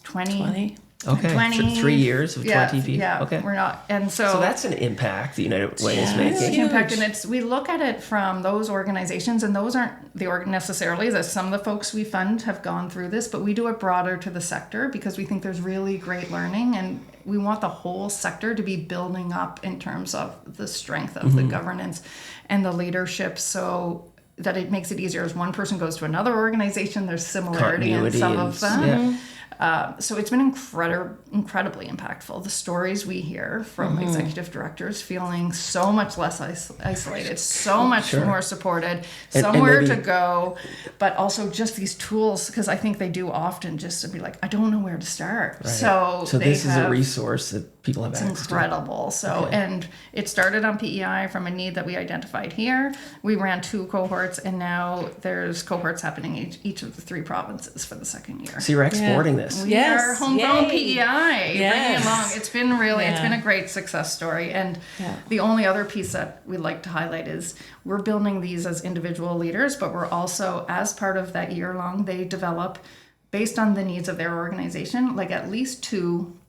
S4: 20.
S3: Okay,
S4: 20,
S3: 3 years of 20 people.
S4: Yeah,
S3: okay.
S4: We're not, and so
S3: that's an impact the United Way is making.
S4: It's impact, and we look at it from those organizations, and those aren't the necessarily. That some of the folks we fund have gone through this, but we do it broader to the sector because we think there's really great learning, and we want the whole sector to be building up in terms of the strength of the governance and the leadership, so that it makes it easier as one person goes to another organization. There's similarity in some of them.
S3: Yeah.
S4: So it's been incredibly impactful. The stories we hear from executive directors feeling so much less isolated, so much more supported, somewhere to go, but also just these tools, because I think they do often just to be I don't know where to start.
S3: Right.
S4: So
S3: this is a resource that people have access to.
S4: It's incredible. So, and it started on PEI from a need that we identified here. We ran 2 cohorts, and now there's cohorts happening each of the 3 provinces for the 2nd year.
S3: So you're exporting this.
S4: We are homegrown PEI. Bringing it along. It's been it's been a great success story. And the only other piece that we'd like to highlight is we're building these as individual leaders, but we're also, as part of that year long, they develop based on the needs of their organization, at least 2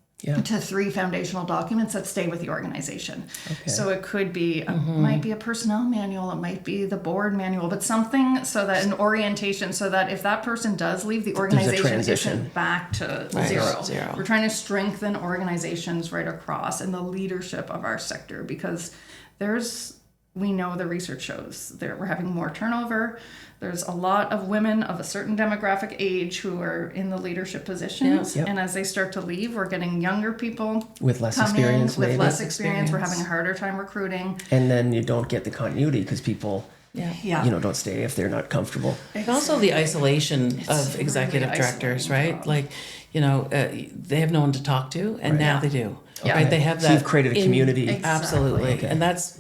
S4: to 3 foundational documents that stay with the organization. Okay. So it could be, might be a personnel manual, it might be the board manual, but something so that an orientation, so that if that person does leave, the organization isn't back to zero. We're trying to strengthen organizations right across and the leadership of our sector, because there's we know the research shows that we're having more turnover. There's a lot of women of a certain demographic age who are in the leadership positions.
S3: Yep.
S4: And as they start to leave, we're getting younger people
S3: With less
S4: come
S3: experience,
S4: in with
S3: maybe.
S4: less experience. We're having a harder time recruiting.
S3: And then you don't get the continuity because people,
S4: Yeah.
S3: don't stay if they're not comfortable.
S5: And also the isolation of
S4: really
S5: executive directors,
S4: isolating
S5: right? Like, they have no one to talk to, and now they do.
S4: Yeah.
S5: Right? They have
S3: So
S5: that.
S3: you've created a community.
S5: Absolutely.
S3: Okay.
S5: And that's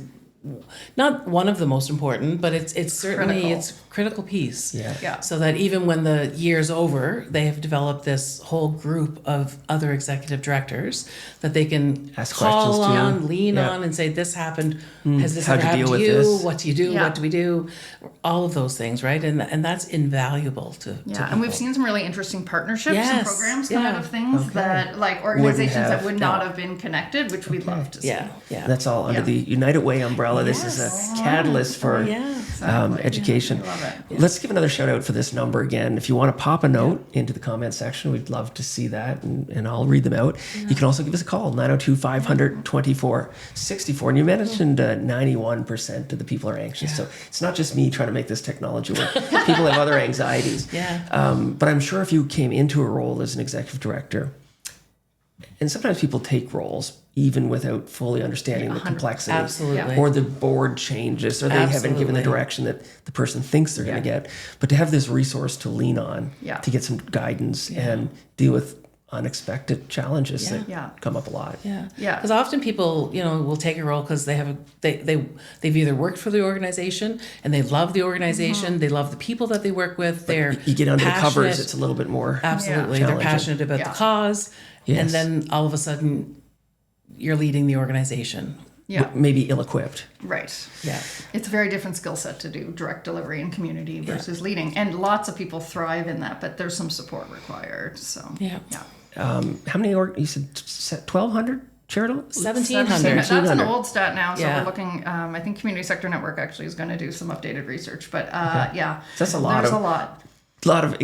S5: not one of the most important, but it's certainly
S4: Critical.
S5: it's a critical piece.
S3: Yeah.
S4: Yeah.
S5: So that even when the year's over, they have developed this whole group of other executive directors that they can
S3: Ask
S5: call
S3: questions to.
S5: on, lean
S3: Yeah.
S5: on, and say, "This happened. Has this
S3: How'd
S5: ever
S3: you deal
S5: happened to
S3: with
S5: you?
S3: this?"
S5: What do you do?
S4: Yeah.
S5: What do we do?" All of those things, right? And that's invaluable to
S4: Yeah, and we've seen some really interesting partnerships and
S5: Yes,
S4: programs come out
S5: yeah.
S4: of things
S3: Okay.
S4: that, like, organizations
S3: have,
S4: that would not
S3: no.
S4: have been connected, which we'd love to see.
S5: yeah.
S3: That's all under
S4: Yeah.
S3: the United Way umbrella. This is
S5: Yes.
S3: a catalyst for education.
S4: I love it.
S3: Let's give another shout out for this number again. If you want to pop a note into the comment section, we'd love to see that, and I'll read them out. You can also give us a call, 902-500-2464. And you mentioned 91% of the people are anxious. So it's not just me trying to make this technology work. People have other anxieties. But I'm sure if you came into a role as an executive director, and sometimes people take roles even without fully understanding the complexity.
S5: Absolutely.
S3: Or the board changes, or they haven't given the
S5: Absolutely.
S3: direction that the person thinks they're going to get. But to have this resource to lean on,
S4: Yeah.
S3: to get some guidance and deal with unexpected challenges that
S4: Yeah.
S3: come up a lot.
S5: Yeah,
S4: Yeah.
S5: Because often people, will take a role because they've either worked for the organization and they love the organization, they love the people that they work with. They're
S3: You get under the covers,
S5: passionate.
S3: it's a little bit more
S5: Absolutely,
S3: challenging.
S5: they're passionate about
S4: Yeah.
S5: the cause,
S3: Yes.
S5: and then all of a sudden, you're leading the organization.
S4: Yeah,
S3: Maybe ill-equipped.
S4: right.
S5: Yeah,
S4: It's a very different skill set to do direct delivery and community versus leading. And lots of people thrive in that, but there's some support required. So,
S5: Yeah.
S3: How many, you said 1,200 charitable?
S5: 1,700.
S4: That's an
S3: 1,700.
S4: old stat now. So
S5: Yeah.
S4: we're looking, I think Community Sector Network actually is going to do some updated research. But yeah,
S3: That's a lot
S4: There's
S3: of-
S4: a lot.
S3: A lot of,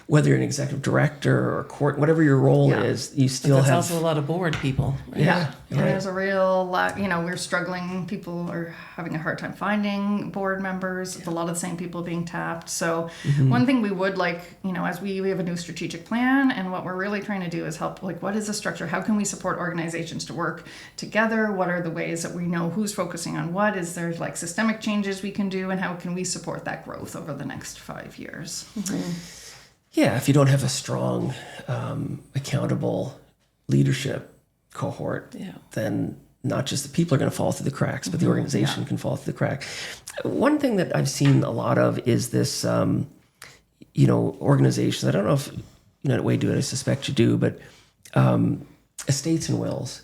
S3: whether you're an executive director or court, whatever your role
S4: Yeah.
S3: is, you still
S5: that's
S3: have.
S5: also a lot of board people. Right?
S3: Yeah.
S4: And there's a real lack, we're struggling. People are having a hard time finding board members. A lot of the same people being tapped. So one thing we would like, as we have a new strategic plan, and what we're really trying to do is help, like, what is the structure? How can we support organizations to work together? What are the ways that we know who's focusing on what? Is there like systemic changes we can do? And how can we support that growth over the next 5 years?
S3: Yeah, if you don't have a strong, accountable leadership cohort, then not just the people are going to fall through the cracks, but the organization can fall through the crack. One thing that I've seen a lot of is this, organizations. I don't know if United Way do it. I suspect you do, but estates and wills.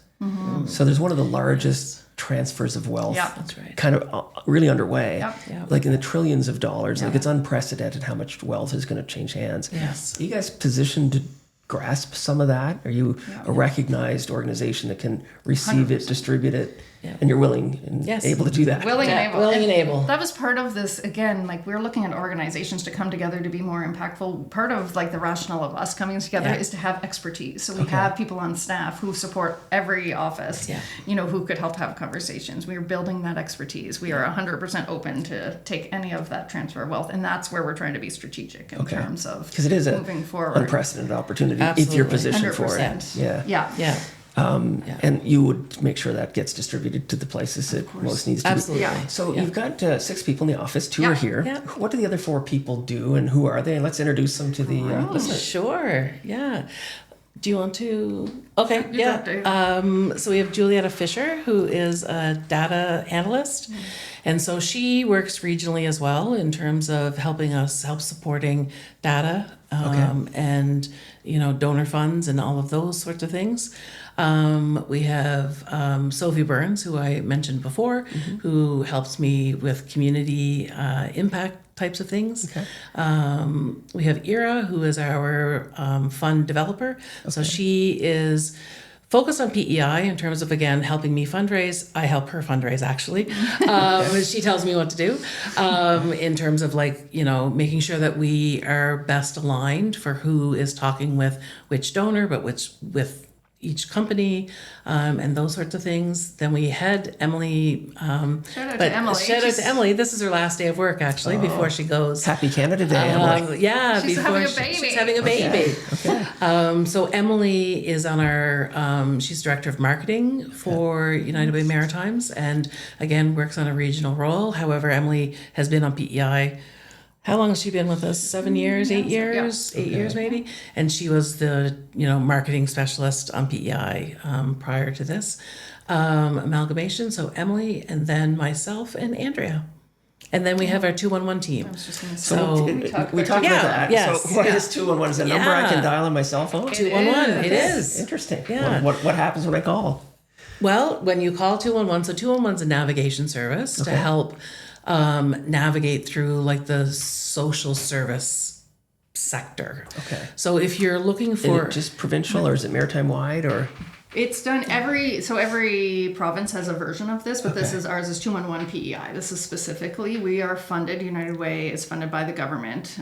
S3: So there's one of the largest transfers of wealth.
S4: Yeah.
S5: That's right.
S3: Kind of really underway,
S4: Yep.
S3: like in the trillions of dollars. Like it's unprecedented how much wealth is going to change hands.
S5: Yes.
S3: Are you guys positioned to grasp some of that? Are you a recognized organization that can receive it, distribute it, and you're willing and
S5: Yes.
S3: able to do that?
S4: Willing and able.
S5: Willing and able.
S4: That was part of this, again, like we're looking at organizations to come together to be more impactful. Part of like the rationale of us coming together is to have expertise. So we have people on staff who support every office, who could help have conversations. We are building that expertise. We are 100% open to take any of that transfer of wealth. And that's where we're trying to be strategic in terms of
S3: Because it is an
S4: moving forward.
S3: unprecedented opportunity if
S5: Absolutely.
S3: you're positioned for it.
S4: 100%.
S3: Yeah.
S4: Yeah.
S3: And you would make sure that gets distributed to the places it most needs to
S5: Absolutely.
S3: be.
S4: Yeah.
S3: So you've got 6 people in the office, 2 are here.
S5: Yeah.
S3: What do the other 4 people do, and who are they? And let's introduce them to the listeners.
S5: Sure. Yeah. Do you want to? Okay.
S4: You got it.
S5: So we have Julietta Fisher, who is a data analyst. And so she works regionally as well in terms of help supporting data and, donor funds and all of those sorts of things. We have Sophie Burns, who I mentioned before, who helps me with community impact types of things. We have Ira, who is our fund developer. So she is focused on PEI in terms of, again, helping me fundraise. I help her fundraise, actually. She tells me what to do in terms of making sure that we are best aligned for who is talking with which donor, but with each company, and those sorts of things. Then we had Emily.
S4: Shout out to Emily.
S5: Shout out to Emily. This is her last day of work, actually, before she goes.
S3: Happy Canada Day, Emily.
S5: Yeah,
S4: She's
S5: before
S4: having a baby.
S5: She's having a baby.
S3: Okay.
S5: So Emily is on our, she's director of marketing for United Way Maritimes, and again works on a regional role. However, Emily has been on PEI. How long has she been with us? 7 years, 8 years, 8 years maybe. And she was the marketing specialist on PEI prior to this amalgamation. So Emily, and then myself and Andrea. And then we have our 211 team.
S4: I was just going to say.
S3: So we talked about that.
S5: Yes,
S3: So what is 211? Is it a number I can dial on my cell phone?
S5: 211. It is.
S3: Interesting.
S5: Yeah.
S3: What happens when I call?
S5: Well, when you call 211, so 211 is a navigation service to help navigate through like the social service sector.
S3: Okay.
S5: So if you're looking
S3: Is
S5: for
S3: it just provincial or is it maritime wide or?
S4: It's done every province has a version of this, but this is ours is 211 PEI. This is specifically, we are funded, United Way is funded by the government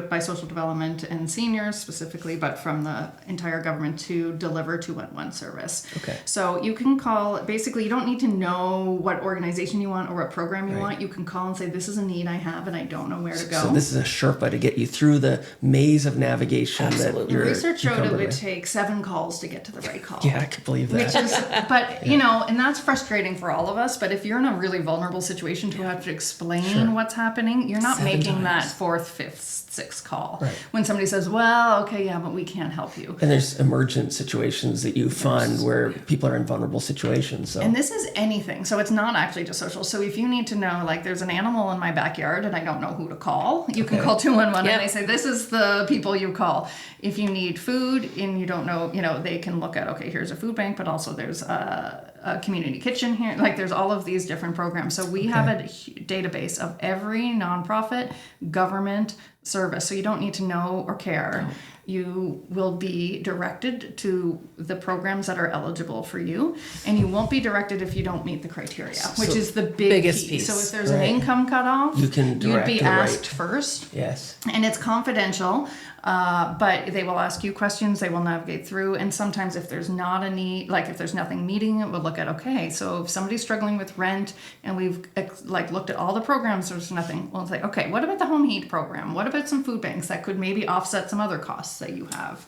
S4: by social development and seniors specifically, but from the entire government to deliver 211 service.
S3: Okay.
S4: So you can call, basically you don't need to know what organization you want or what program you want. You can call and say, this is a need I have and I don't know where to go.
S3: So this is a Sherpa to get you through the maze of navigation that you're
S4: Research showed it would
S3: encumbered with.
S4: take 7 calls to get to the right call.
S3: Yeah, I can believe that.
S4: Which is, but and that's frustrating for all of us. But if you're in a really vulnerable situation to have to explain what's happening, you're not
S5: 7
S4: making that
S5: times.
S4: 4th, 5th, 6th call.
S3: Right.
S4: When somebody says, well, okay, yeah, but we can't help you.
S3: And there's emergent situations that you fund where people are in vulnerable situations. So
S4: And this is anything. So it's not actually just social. So if you need to know, like, there's an animal in my backyard and I don't know who to call, you can call 211 and they say, this is the people you call. If you need food and you don't know, they can look at, okay, here's a food bank, but also there's a community kitchen here. Like, there's all of these different programs. So we have a database of every nonprofit government service. So you don't need to know or care. You will be directed to the programs that are eligible for you, and you won't be directed if you don't meet the criteria, which is the biggest piece. So if there's an income cutoff,
S3: You can direct
S4: you'd be
S3: to the
S4: asked
S3: right.
S4: first.
S3: yes.
S4: And it's confidential, but they will ask you questions, they will navigate through, and sometimes if there's not a need, like if there's nothing meeting it, we'll look at, okay, so if somebody's struggling with rent and we've looked at all the programs, there's nothing, we'll say, okay, what about the home heat program? What about some food banks that could maybe offset some other costs that you have,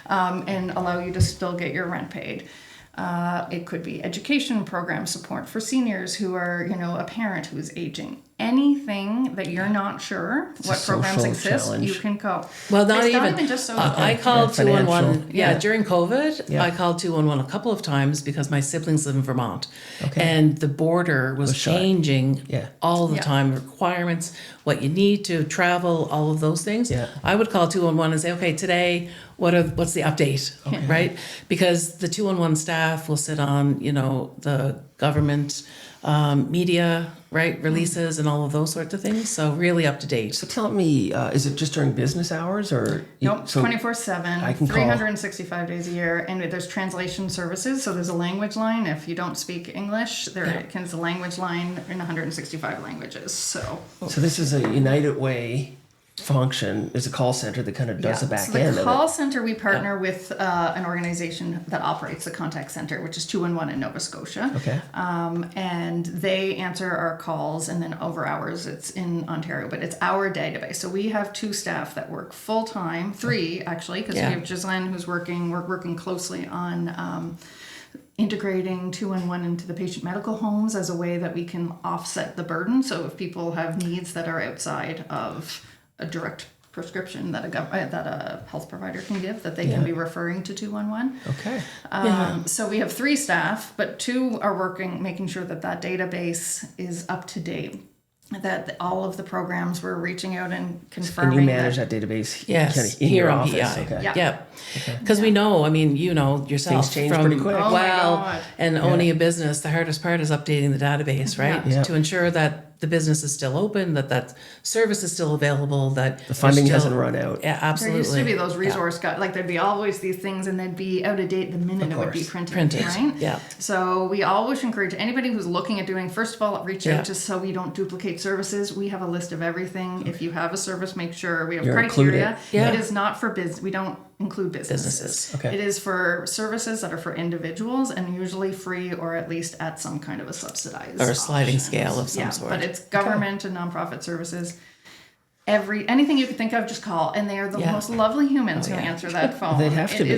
S4: and allow you to still get your rent paid? It could be education program support for seniors who are, a parent who is aging. Anything that you're not sure what
S3: a
S4: programs
S3: social
S4: exist,
S3: challenge.
S4: you can go.
S5: Well, not
S4: It's
S5: even.
S4: just so.
S5: I called
S3: Yeah,
S5: 211.
S3: financial.
S5: Yeah,
S3: Yeah.
S5: during COVID,
S3: Yeah.
S5: I called 211 a couple of times because my siblings live in Vermont,
S3: Okay.
S5: and the border was
S3: shut.
S5: changing
S3: Yeah.
S5: all the
S4: Yeah.
S5: time. Requirements, what you need to travel, all of those things.
S3: Yeah.
S5: I would call 211 and say, okay, today, what's the update, right? Because the 211 staff will sit on, the government media, right, releases and all of those sorts of things. So really up to date.
S3: So tell me, is it just during business hours or?
S4: Nope,
S3: so
S4: 24/7,
S3: I can call.
S4: 365 days a year, and there's translation services. So there's a language line. If you don't speak English, there is a language line in 165 languages. So
S3: this is a United Way function. There's a call center that kind of does the back
S4: so
S3: end
S4: the
S3: of
S4: call
S3: it.
S4: center, we partner with an organization that operates the contact center, which is 211 in Nova Scotia.
S3: Okay.
S4: And they answer our calls, and then over hours it's in Ontario, but it's our database. So we have 2 staff that work full time, 3 actually, because we have Ghislaine who's we're working closely on integrating 211 into the patient medical homes as a way that we can offset the burden. So if people have needs that are outside of a direct prescription that a health provider can give, that they can be referring to 211.
S3: Okay.
S4: So we have 3 staff, but 2 are working, making sure that database is up to date, that all of the programs we're reaching out and
S3: And
S4: confirming.
S3: you manage that database
S5: Yes,
S3: kind of in
S5: here
S3: your
S5: on
S3: office.
S5: PEI.
S3: Okay.
S4: Yeah.
S5: Yep. Because we know, I mean, yourself.
S3: Things change
S5: from,
S3: pretty quick.
S4: Oh my God.
S5: and owning a business, the hardest part is updating the database, right?
S3: Yeah.
S5: To ensure that the business is still open, that service is still available, that
S3: The funding
S5: there's
S3: hasn't run out.
S5: Yeah,
S4: There
S5: absolutely.
S4: used to be those resource guides, like there'd be always these things, and they'd be out of date the minute it would be
S3: course.
S4: printed, right?
S5: Yeah.
S4: So we always encourage anybody who's looking at doing, first of all, reach
S5: Yeah.
S4: out just so we don't duplicate services. We have a list of everything. If you have a service, make sure we have
S3: You're
S4: criteria.
S3: included.
S5: Yeah.
S4: It is not for business. We don't include businesses.
S5: Businesses.
S3: Okay.
S4: It is for services that are for individuals and usually free or at least at some kind of a subsidized
S5: Or a sliding
S4: option.
S5: scale of some
S4: Yeah,
S5: sort.
S4: but it's government and nonprofit services. Anything you could think of, just call, and they are the
S5: Yeah.
S4: most lovely humans who answer that phone.
S3: They'd have to be.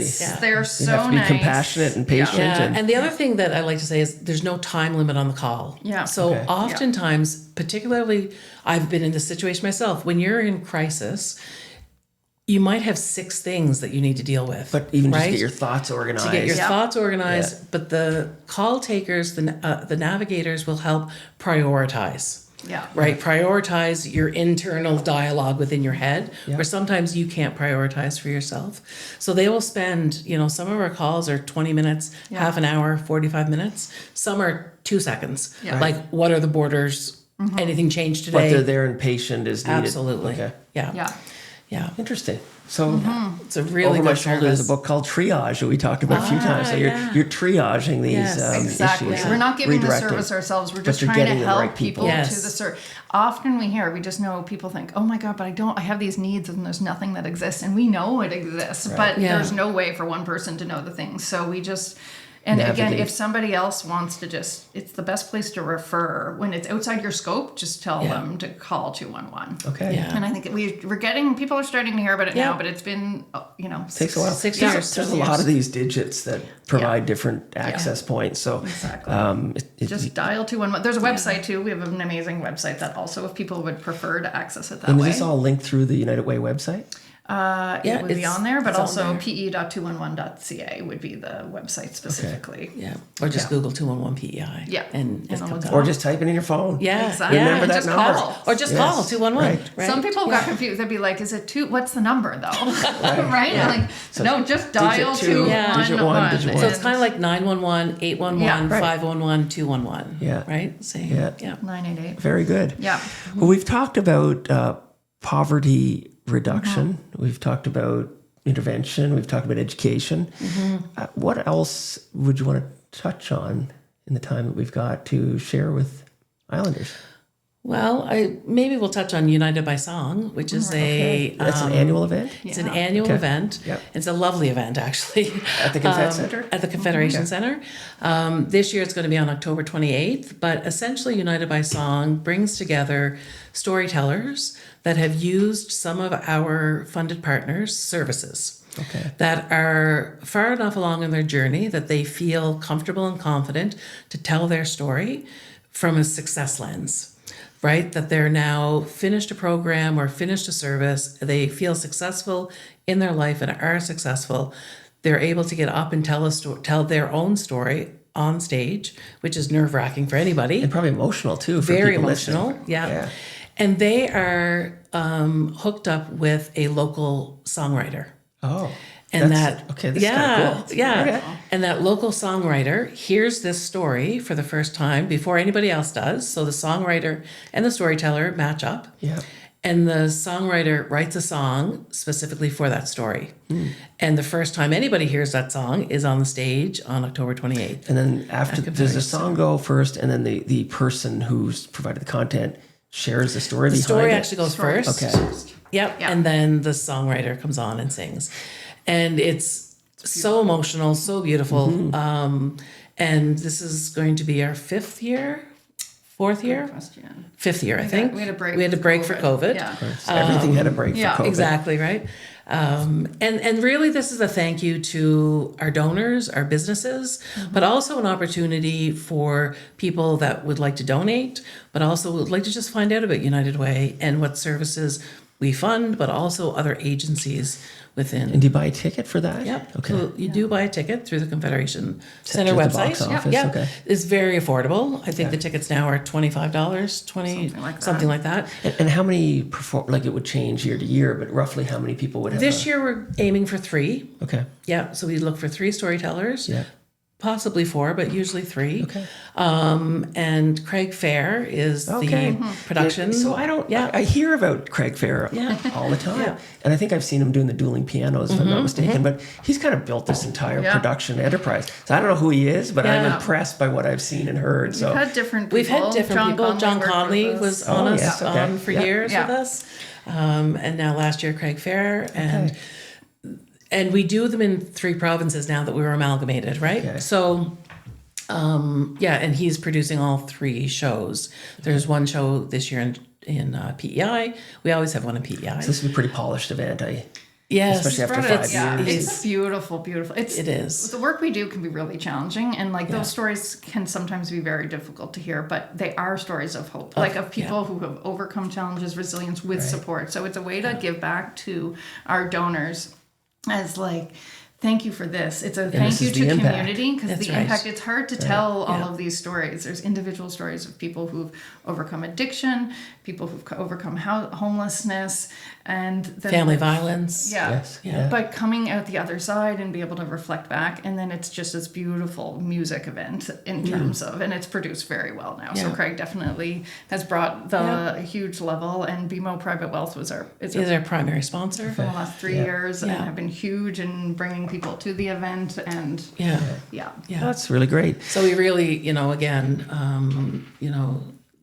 S4: They're
S3: They
S4: so
S3: have to be
S4: nice.
S3: compassionate and patient.
S5: Yeah,
S3: And
S5: and the other thing that I like to say is there's no time limit on the call.
S4: Yeah.
S5: So
S3: Okay.
S5: oftentimes, particularly, I've been in this situation myself. When you're in crisis, you might have 6 things that you need to deal with.
S3: but even just
S5: right?
S3: get your thoughts organized.
S5: to get your
S4: Yeah.
S5: thoughts organized, but the call takers, the navigators will help prioritize.
S4: Yeah.
S5: Right, prioritize your internal dialogue within your head,
S3: Yeah.
S5: where sometimes you can't prioritize for yourself. So they will spend, some of our calls are 20 minutes, half an hour, 45 minutes. Some are 2 seconds.
S4: Yeah.
S5: Like, what are the borders? Anything changed
S3: But
S5: today?
S3: they're there and patient is needed.
S5: Absolutely.
S3: Okay.
S5: Yeah.
S4: Yeah.
S5: Yeah.
S3: Interesting. So
S5: It's a really
S3: over my
S5: good
S3: shoulder is a
S5: service.
S3: book called Triage that we talked about a few times. So
S5: yeah.
S3: you're triaging these
S5: Yes.
S4: Exactly.
S3: issues.
S4: We're not giving the
S3: redirecting.
S4: service ourselves. We're just
S3: you're
S4: trying to
S3: getting the
S4: help
S3: right people.
S4: people
S5: Yes.
S4: to the service. Often we just know people think, oh my God, but I have these needs and there's nothing that exists. And we know it exists, but
S5: Yeah.
S4: there's no way for one person to know the things. So we just, and again,
S3: Navigate.
S4: if somebody else wants to it's the best place to refer. When it's outside your scope, just tell
S5: Yeah.
S4: them to call 211.
S3: Okay.
S5: Yeah.
S4: And I think people are starting to hear about it
S5: Yeah.
S4: now, but it's been,
S3: Takes a while.
S5: 6
S3: There's-
S5: years.
S3: There's a lot of these digits that provide different access points. So
S4: Exactly.
S3: just
S4: dial 211. There's a website too. We have an amazing website that also, if people would prefer to access it that
S3: and is
S4: way.
S3: this all linked through the United Way website?
S4: It would be
S5: it's-
S4: on there, but
S5: it's on
S4: also
S5: there.
S4: pe.211.ca would be the website specifically.
S5: Yeah. Or just Google 211 PEI.
S4: Yeah.
S5: And it
S4: And
S5: comes
S4: it'll
S5: up.
S3: Or just type it in your phone.
S5: Yeah.
S4: Exactly.
S5: Yeah.
S3: Remember that
S4: Just
S3: number.
S4: call.
S5: Or just
S3: Yes.
S5: call 211.
S3: Right.
S5: Right.
S4: Some people got confused. They'd be like, "Is it two? What's the number though?" Right?
S3: Yeah.
S4: Like,
S3: So
S4: no, just dial
S3: digit two,
S4: 211.
S3: digit one, digit one.
S5: So it's kind of like 911, 811,
S4: Yeah, right.
S5: 511, 211.
S3: Yeah.
S5: Right? Same.
S3: Yeah.
S5: Yeah.
S4: 988.
S3: Very good.
S4: Yeah.
S3: Well, we've talked about poverty reduction. We've talked about intervention. We've talked about education. What else would you want to touch on in the time that we've got to share with Islanders?
S5: Well, maybe we'll touch on United by Song, which is
S3: That's an annual event
S5: It's an annual
S3: Okay.
S5: event.
S3: Yep.
S5: It's a lovely event, actually.
S3: at the Confed Center.
S5: At the Confederation Center. This year it's going to be on October 28th, but essentially United by Song brings together storytellers that have used some of our funded partners' services.
S3: Okay.
S5: That are far enough along in their journey that they feel comfortable and confident to tell their story from a success lens. Right? That they're now finished a program or finished a service. They feel successful in their life and are successful. They're able to get up and tell their own story on stage, which is nerve-wracking for anybody.
S3: And probably emotional too. For
S5: Very
S3: people
S5: emotional.
S3: listening.
S5: Yeah. And they are hooked up with a local songwriter.
S3: Oh.
S5: And
S3: okay, this is kind of cool.
S5: Yeah.
S3: Okay.
S5: And that local songwriter hears this story for the first time before anybody else does. So the songwriter and the storyteller match up.
S3: Yeah.
S5: And the songwriter writes a song specifically for that story. And the first time anybody hears that song is on the stage on October 28th.
S3: And then after, does the song go first, and then the person who's provided the content shares the story
S5: The
S3: behind
S5: story
S3: it?
S5: actually goes first.
S3: Okay.
S5: Yep.
S4: Yeah.
S5: And then the songwriter comes on and sings. And it's so emotional, so beautiful. And this is going to be our fourth year?
S4: Question.
S5: Fifth year, I think.
S4: We had a break.
S5: We had a
S4: with
S5: break for COVID.
S4: Yeah.
S3: Everything had a break
S4: yeah,
S3: for COVID.
S5: Exactly, right? And really, this is a thank you to our donors, our businesses, but also an opportunity for people that would like to donate, but also would like to just find out about United Way and what services we fund, but also other agencies within.
S3: And do you buy a ticket for that?
S5: Yep.
S3: Okay.
S5: So you do buy a ticket through the Confederation Center
S3: Through the
S5: website.
S3: box office,
S5: Yep.
S3: okay.
S5: It's very affordable. I think the tickets now are $25, something like that.
S3: And how many like it would change year to year, but roughly how many people would have
S5: This year we're aiming for 3.
S3: Okay.
S5: Yeah, so we look for 3 storytellers.
S3: Yeah.
S5: Possibly 4, but usually 3.
S3: Okay.
S5: And Craig Fair is the production.
S3: So I hear about Craig Fair all the time.
S5: Yeah.
S3: And I think I've seen him doing the dueling pianos, if I'm not mistaken, but he's kind of built this entire production enterprise. So I don't know who he is, but I'm
S5: Yeah.
S3: impressed by what I've seen and heard. So
S4: We've had different people.
S5: We've had different people. John
S4: worked
S5: Conley
S4: with us.
S5: was on us
S3: yes, okay.
S5: for
S3: Yeah.
S5: years
S4: Yeah.
S5: with us. And now last year, Craig Fair. and we do them in 3 provinces now that we were amalgamated, right?
S3: Okay.
S5: So, and he's producing all 3 shows. There's one show this year in PEI. We always have one in PEI.
S3: So this would be a pretty polished event,
S5: Yes,
S3: especially after
S4: Spread
S3: 5
S4: it, yeah,
S3: years.
S4: it's beautiful.
S5: It is.
S4: The work we do can be really challenging, and like those stories can sometimes be very difficult to hear, but they are stories of hope, like of people who have overcome challenges, resilience with support. So it's a way to give back to our donors as like, thank you for this. It's a thank you to community, because the impact, it's hard to tell all of these stories. There's individual stories of people who've overcome addiction, people who've overcome homelessness, and then
S5: family violence.
S4: Yeah.
S3: Yes, yeah.
S4: But coming out the other side and be able to reflect back, and then it's just this beautiful music event in terms of, and it's produced very well now. So Craig definitely has brought the huge level, and BMO Private Wealth is our
S5: primary sponsor
S4: for the last 3 years, and have been huge in bringing people to the event, and
S3: That's really great.
S5: So we really, again,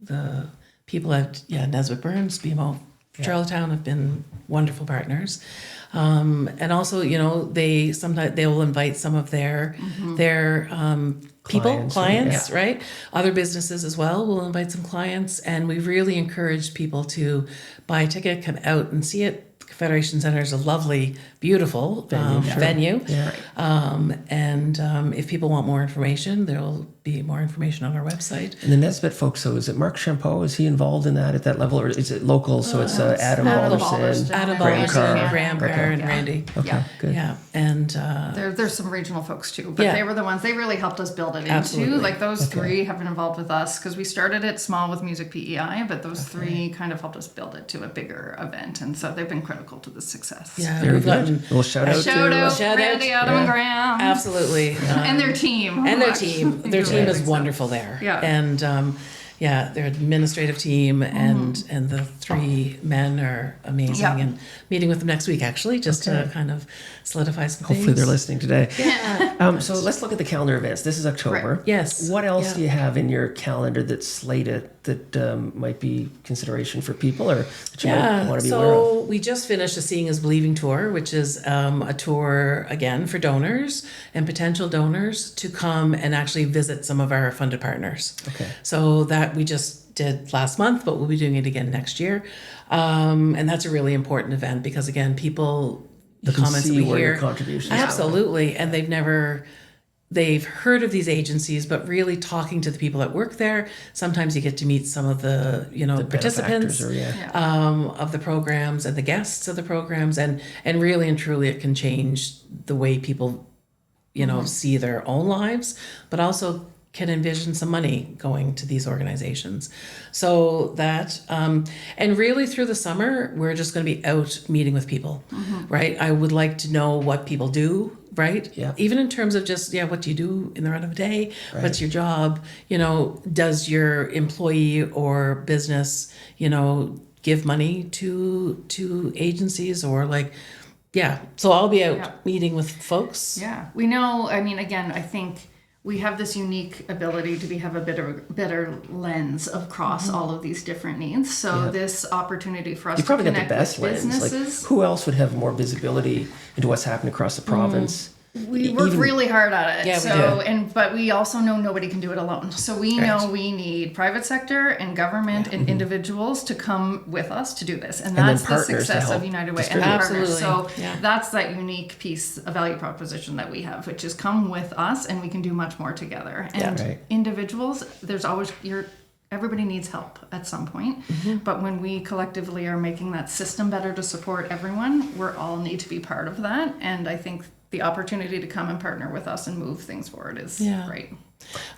S5: the people at Nesbitt Burns, BMO, Charlottetown have been wonderful partners, and also they will invite some of their clients, right? Other businesses as well will invite some clients, and we really encourage people to buy a ticket, come out and see it. Federation Center is a lovely, beautiful venue.
S3: Yeah.
S5: If people want more information, there will be more information on our website.
S3: And the Nesbitt folks, so is it Mark Champeau? Is he involved in that at that level, or is it local? So it's Adam Balderson,
S5: Adam
S3: Graham
S5: Balderson,
S3: Carr.
S5: Graham Carr, and Randy.
S3: Okay, good.
S5: Yeah, and
S4: there's some regional folks too, but they were the ones, they really helped us build it into, like those 3 have been involved with us, because we started it small with Music PEI, but those 3 kind of helped us build it to a bigger event, and so they've been critical to the success.
S5: yeah,
S3: Very
S5: we've
S3: good.
S5: gotten
S3: Well, shout out to
S4: Randy, Adam, and Graham.
S5: absolutely
S4: And their team.
S5: Their team is wonderful there.
S4: Yeah.
S5: And their administrative team and the 3 men are amazing.
S4: Yeah.
S5: And meeting with them next week, actually, just to kind of solidify some things.
S3: Hopefully they're listening today. So let's look at the calendar events. This is October.
S5: Right. Yes.
S3: What else do you have in your calendar that's slated that might be consideration for people, or that you might want to be aware of?
S5: So we just finished a Seeing is Believing tour, which is a tour, again, for donors and potential donors to come and actually visit some of our funded partners.
S3: Okay.
S5: So that we just did last month, but we'll be doing it again next year. And that's a really important event because, again, people, the
S3: can
S5: comments that
S3: see
S5: we
S3: where
S5: hear.
S3: your contributions are.
S5: Absolutely. And they've heard of these agencies, but really talking to the people that work there, sometimes you get to meet some of the participants of the programs and the guests of the programs, and really and truly it can change the way people, see their own lives, but also can envision some money going to these organizations. So that, and really through the summer, we're just going to be out meeting with people, right? I would like to know what people do, right?
S3: Yeah.
S5: Even in terms of just, what do you do in the run of a day? Right. What's your job? Does your employee or business, give money to agencies or so I'll be out meeting with folks.
S4: Yeah, we know, again, I think we have this unique ability to have a better lens across all of these different needs. So this opportunity for us to
S3: probably got
S4: connect
S3: the best
S4: with
S3: lens.
S4: businesses.
S3: Like, who else would have more visibility into what's happening across the province?
S4: We work really hard at it.
S5: Yeah, we
S4: do. But we also know nobody can do it alone. So we know we need private sector and government and individuals to come with us to do this. And that's the success of United Way and partners. So that's that unique piece, a value proposition that we have, which is come with us and we can do much more together. And individuals, there's always everybody needs help at some point. But when we collectively are making that system better to support everyone, we all need to be part of that. And I think the opportunity to come and partner with us and move things forward is great.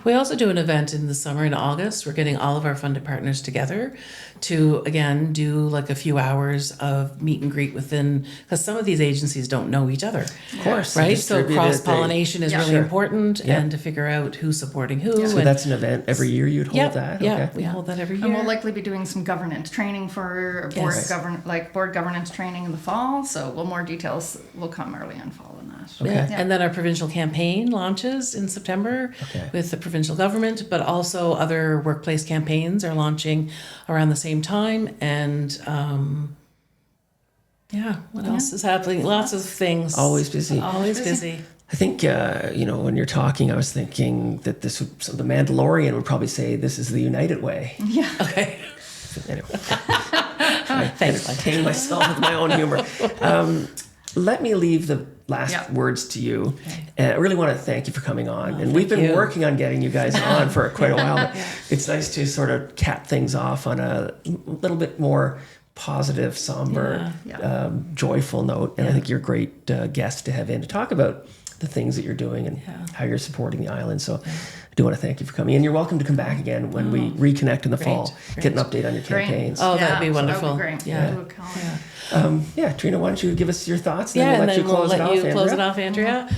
S5: We also do an event in the summer in August. We're getting all of our funded partners together to, again, do a few hours of meet and greet within, because some of these agencies don't know each other.
S3: Of course.
S5: Right? So cross-pollination is really important
S3: Yeah.
S5: and to figure out who's supporting who.
S3: So that's an event every year you'd hold that?
S5: Yeah, we hold that every year.
S4: And we'll likely be doing some governance training for board governance training in the fall. So more details will come early in fall on that.
S5: Yeah. And then our provincial campaign launches in September with the provincial government, but also other workplace campaigns are launching around the same time. And Yeah. What else is happening? Lots of things.
S3: Always busy.
S5: Always busy.
S3: I think, when you're talking, I was thinking that so the Mandalorian would probably say this is the United Way.
S4: Yeah.
S5: Okay.
S3: Anyway,
S5: Thanks.
S3: entertain myself with my own humor. Let me leave the last words to you. I really want to thank you for coming on. And we've been working on getting you guys on for quite a while. But it's nice to sort of cap things off on a little bit more positive, somber, joyful note. And I think you're a great guest to have in to talk about the things that you're doing and how you're supporting the island. So I do want to thank you for coming. And you're welcome to come back again when we reconnect in the fall, get an update on your campaigns.
S5: Oh, that'd be wonderful.
S4: That would be great.
S5: Yeah.
S3: Treena, why don't you give us your thoughts?
S5: Yeah, and then
S3: you
S5: we'll
S3: close
S5: let
S3: it off,
S5: you
S3: Andrea?
S5: close it off, Andrea.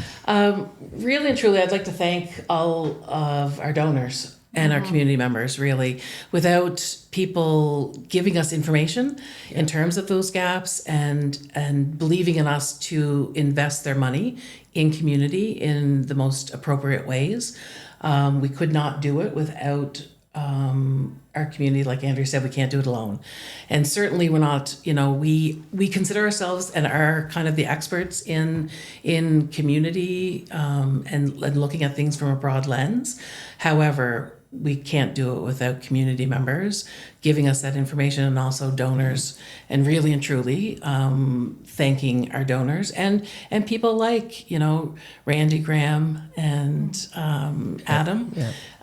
S5: Really and truly, I'd like to thank all of our donors and our community members, really. Without people giving us information in terms of those gaps and believing in us to invest their money in community in the most appropriate ways, we could not do it without our community. Like Andrea said, we can't do it alone. And certainly we're not, we consider ourselves and are kind of the experts in community and looking at things from a broad lens. However, we can't do it without community members giving us that information, and also donors, and really and truly thanking our donors and people like Randy Graham and Adam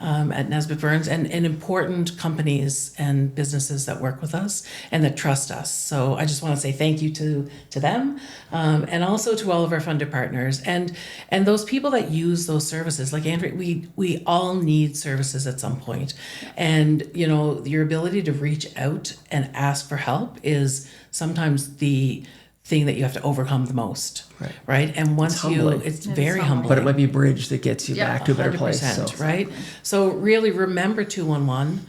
S5: at Nesbitt Burns and important companies and businesses that work with us and that trust us. So I just want to say thank you to them and also to all of our funder partners and those people that use those services. Like Andrea, we all need services at some point, and your ability to reach out and ask for help is sometimes the thing that you have to overcome the most, right? And once it's very humbling.
S3: But it might be a bridge that gets you back to a better place. So.
S5: Right? So really remember 211.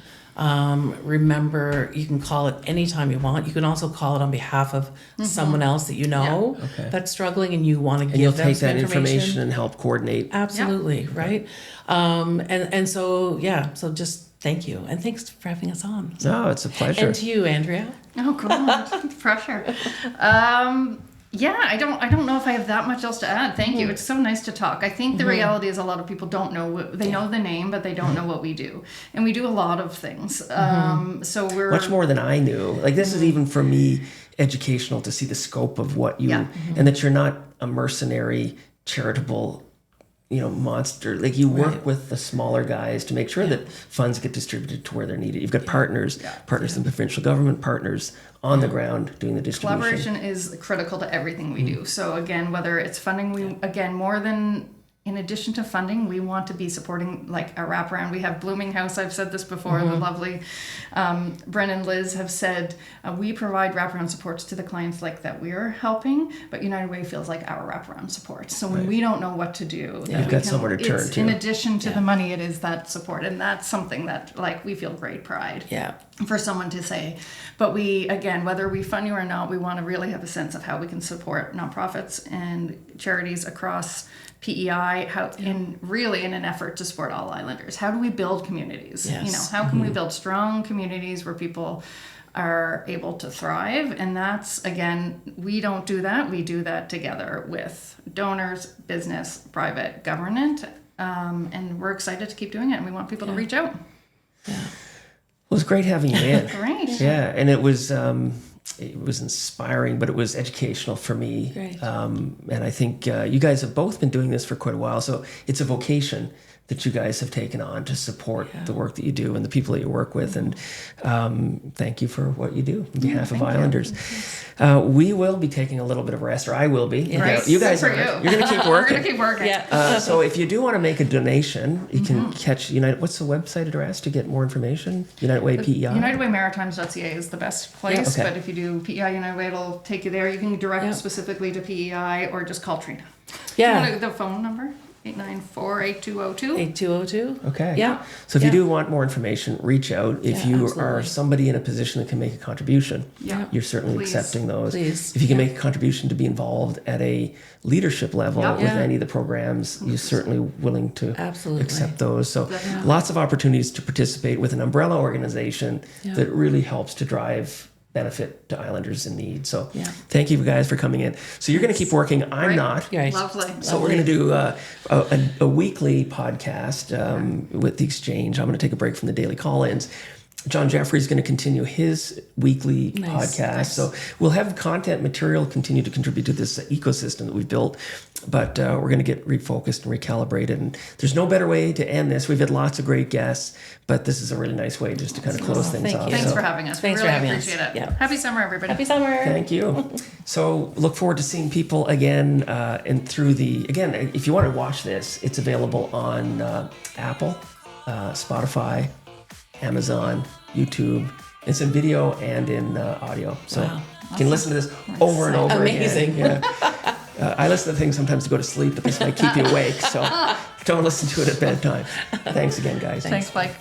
S5: Remember, you can call it anytime you want. You can also call it on behalf of someone else that that's struggling, and you want to give them
S3: you'll
S5: some
S3: take that information and help coordinate.
S5: Absolutely, right? So just thank you, and thanks for having us on.
S3: No, it's a pleasure.
S5: And to you, Andrea.
S4: Oh God, pressure. I don't know if I have that much else to add. Thank you. It's so nice to talk. I think the reality is a lot of people don't know. They know the name, but they don't know what we do. And we do a lot of things. So we're
S3: much more than I knew. Like this is even for me educational to see the scope of what you and that you're not a mercenary charitable monster. Like you work with the smaller guys to make sure that funds get distributed to where they're needed. You've got partners in the provincial government, partners on the ground doing the distribution.
S4: Collaboration is critical to everything we do. So again, whether it's funding, in addition to funding, we want to be supporting like a wraparound. We have Blooming House. I've said this before. The lovely Bren and Liz have said we provide wraparound supports to the clients like that we're helping, but United Way feels like our wraparound support. So when we don't know what to do,
S3: you've got somewhere to turn to.
S4: In addition to the money, it is that support, and that's something that we feel great pride. For someone to say. But we, again, whether we fund you or not, we want to really have a sense of how we can support nonprofits and charities across PEI, in an effort to support all islanders. How do we build communities? How can we build strong communities where people are able to thrive? And that's, again, we don't do that. We do that together with donors, business, private, government. And we're excited to keep doing it. And we want people to reach out.
S3: Well, it was great having you in.
S4: Great.
S3: Yeah, and it was inspiring, but it was educational for me.
S5: Great.
S3: And I think you guys have both been doing this for quite a while, so it's a vocation that you guys have taken on to support the work that you do and the people that you work with. And thank you for what you do on behalf of Islanders. We will be taking a little bit of rest, or I will be.
S4: Right.
S3: You guys are.
S4: You're
S3: You're going to keep working.
S4: We're going to keep working.
S3: So if you do want to make a donation, you can catch United. What's the website address to get more information? United Way PEI.
S4: UnitedWayMaritimes.ca is the best place, but if you do PEI United Way, it'll take you there. You can direct specifically to PEI or just call Treena. The phone number? 894-8202.
S5: 8202.
S3: Okay.
S5: Yeah.
S3: So if you do want more information, reach out. If you are somebody in a position that can make a contribution, you're certainly accepting those.
S5: Please.
S3: If you can make a contribution to be involved at a leadership level with any of the programs, you're certainly willing to accept those. So lots of opportunities to participate with an umbrella organization that really helps to drive benefit to islanders in need. So
S5: Yeah.
S3: thank you guys for coming in. So you're going to keep working. I'm
S4: Great.
S3: not.
S5: Right.
S4: Lovely.
S3: So we're going to do a weekly podcast with the Exchange. I'm going to take a break from the daily call-ins. John Jeffrey's going to continue his weekly podcast. So we'll have content material continue to contribute to this ecosystem that we've built. But we're going to get refocused and recalibrated. And there's no better way to end this. We've had lots of great guests, but this is a really nice way just to kind of close things
S5: thank
S3: off.
S5: you.
S4: Thanks
S3: So
S4: for having us.
S5: Thanks
S4: we
S5: for
S4: really
S5: having us.
S4: appreciate it.
S5: Yeah.
S4: Happy summer, everybody.
S5: Happy summer.
S3: Thank you. So look forward to seeing people again and through again, if you want to watch this, it's available on Apple, Spotify, Amazon, YouTube. It's in video and in audio. So you can listen to this over and over
S5: Amazing.
S3: again. Yeah. I listen to things sometimes to go to sleep, but this might keep you awake. So don't listen to it at bedtime. Thanks again, guys.
S4: Thanks, Mike.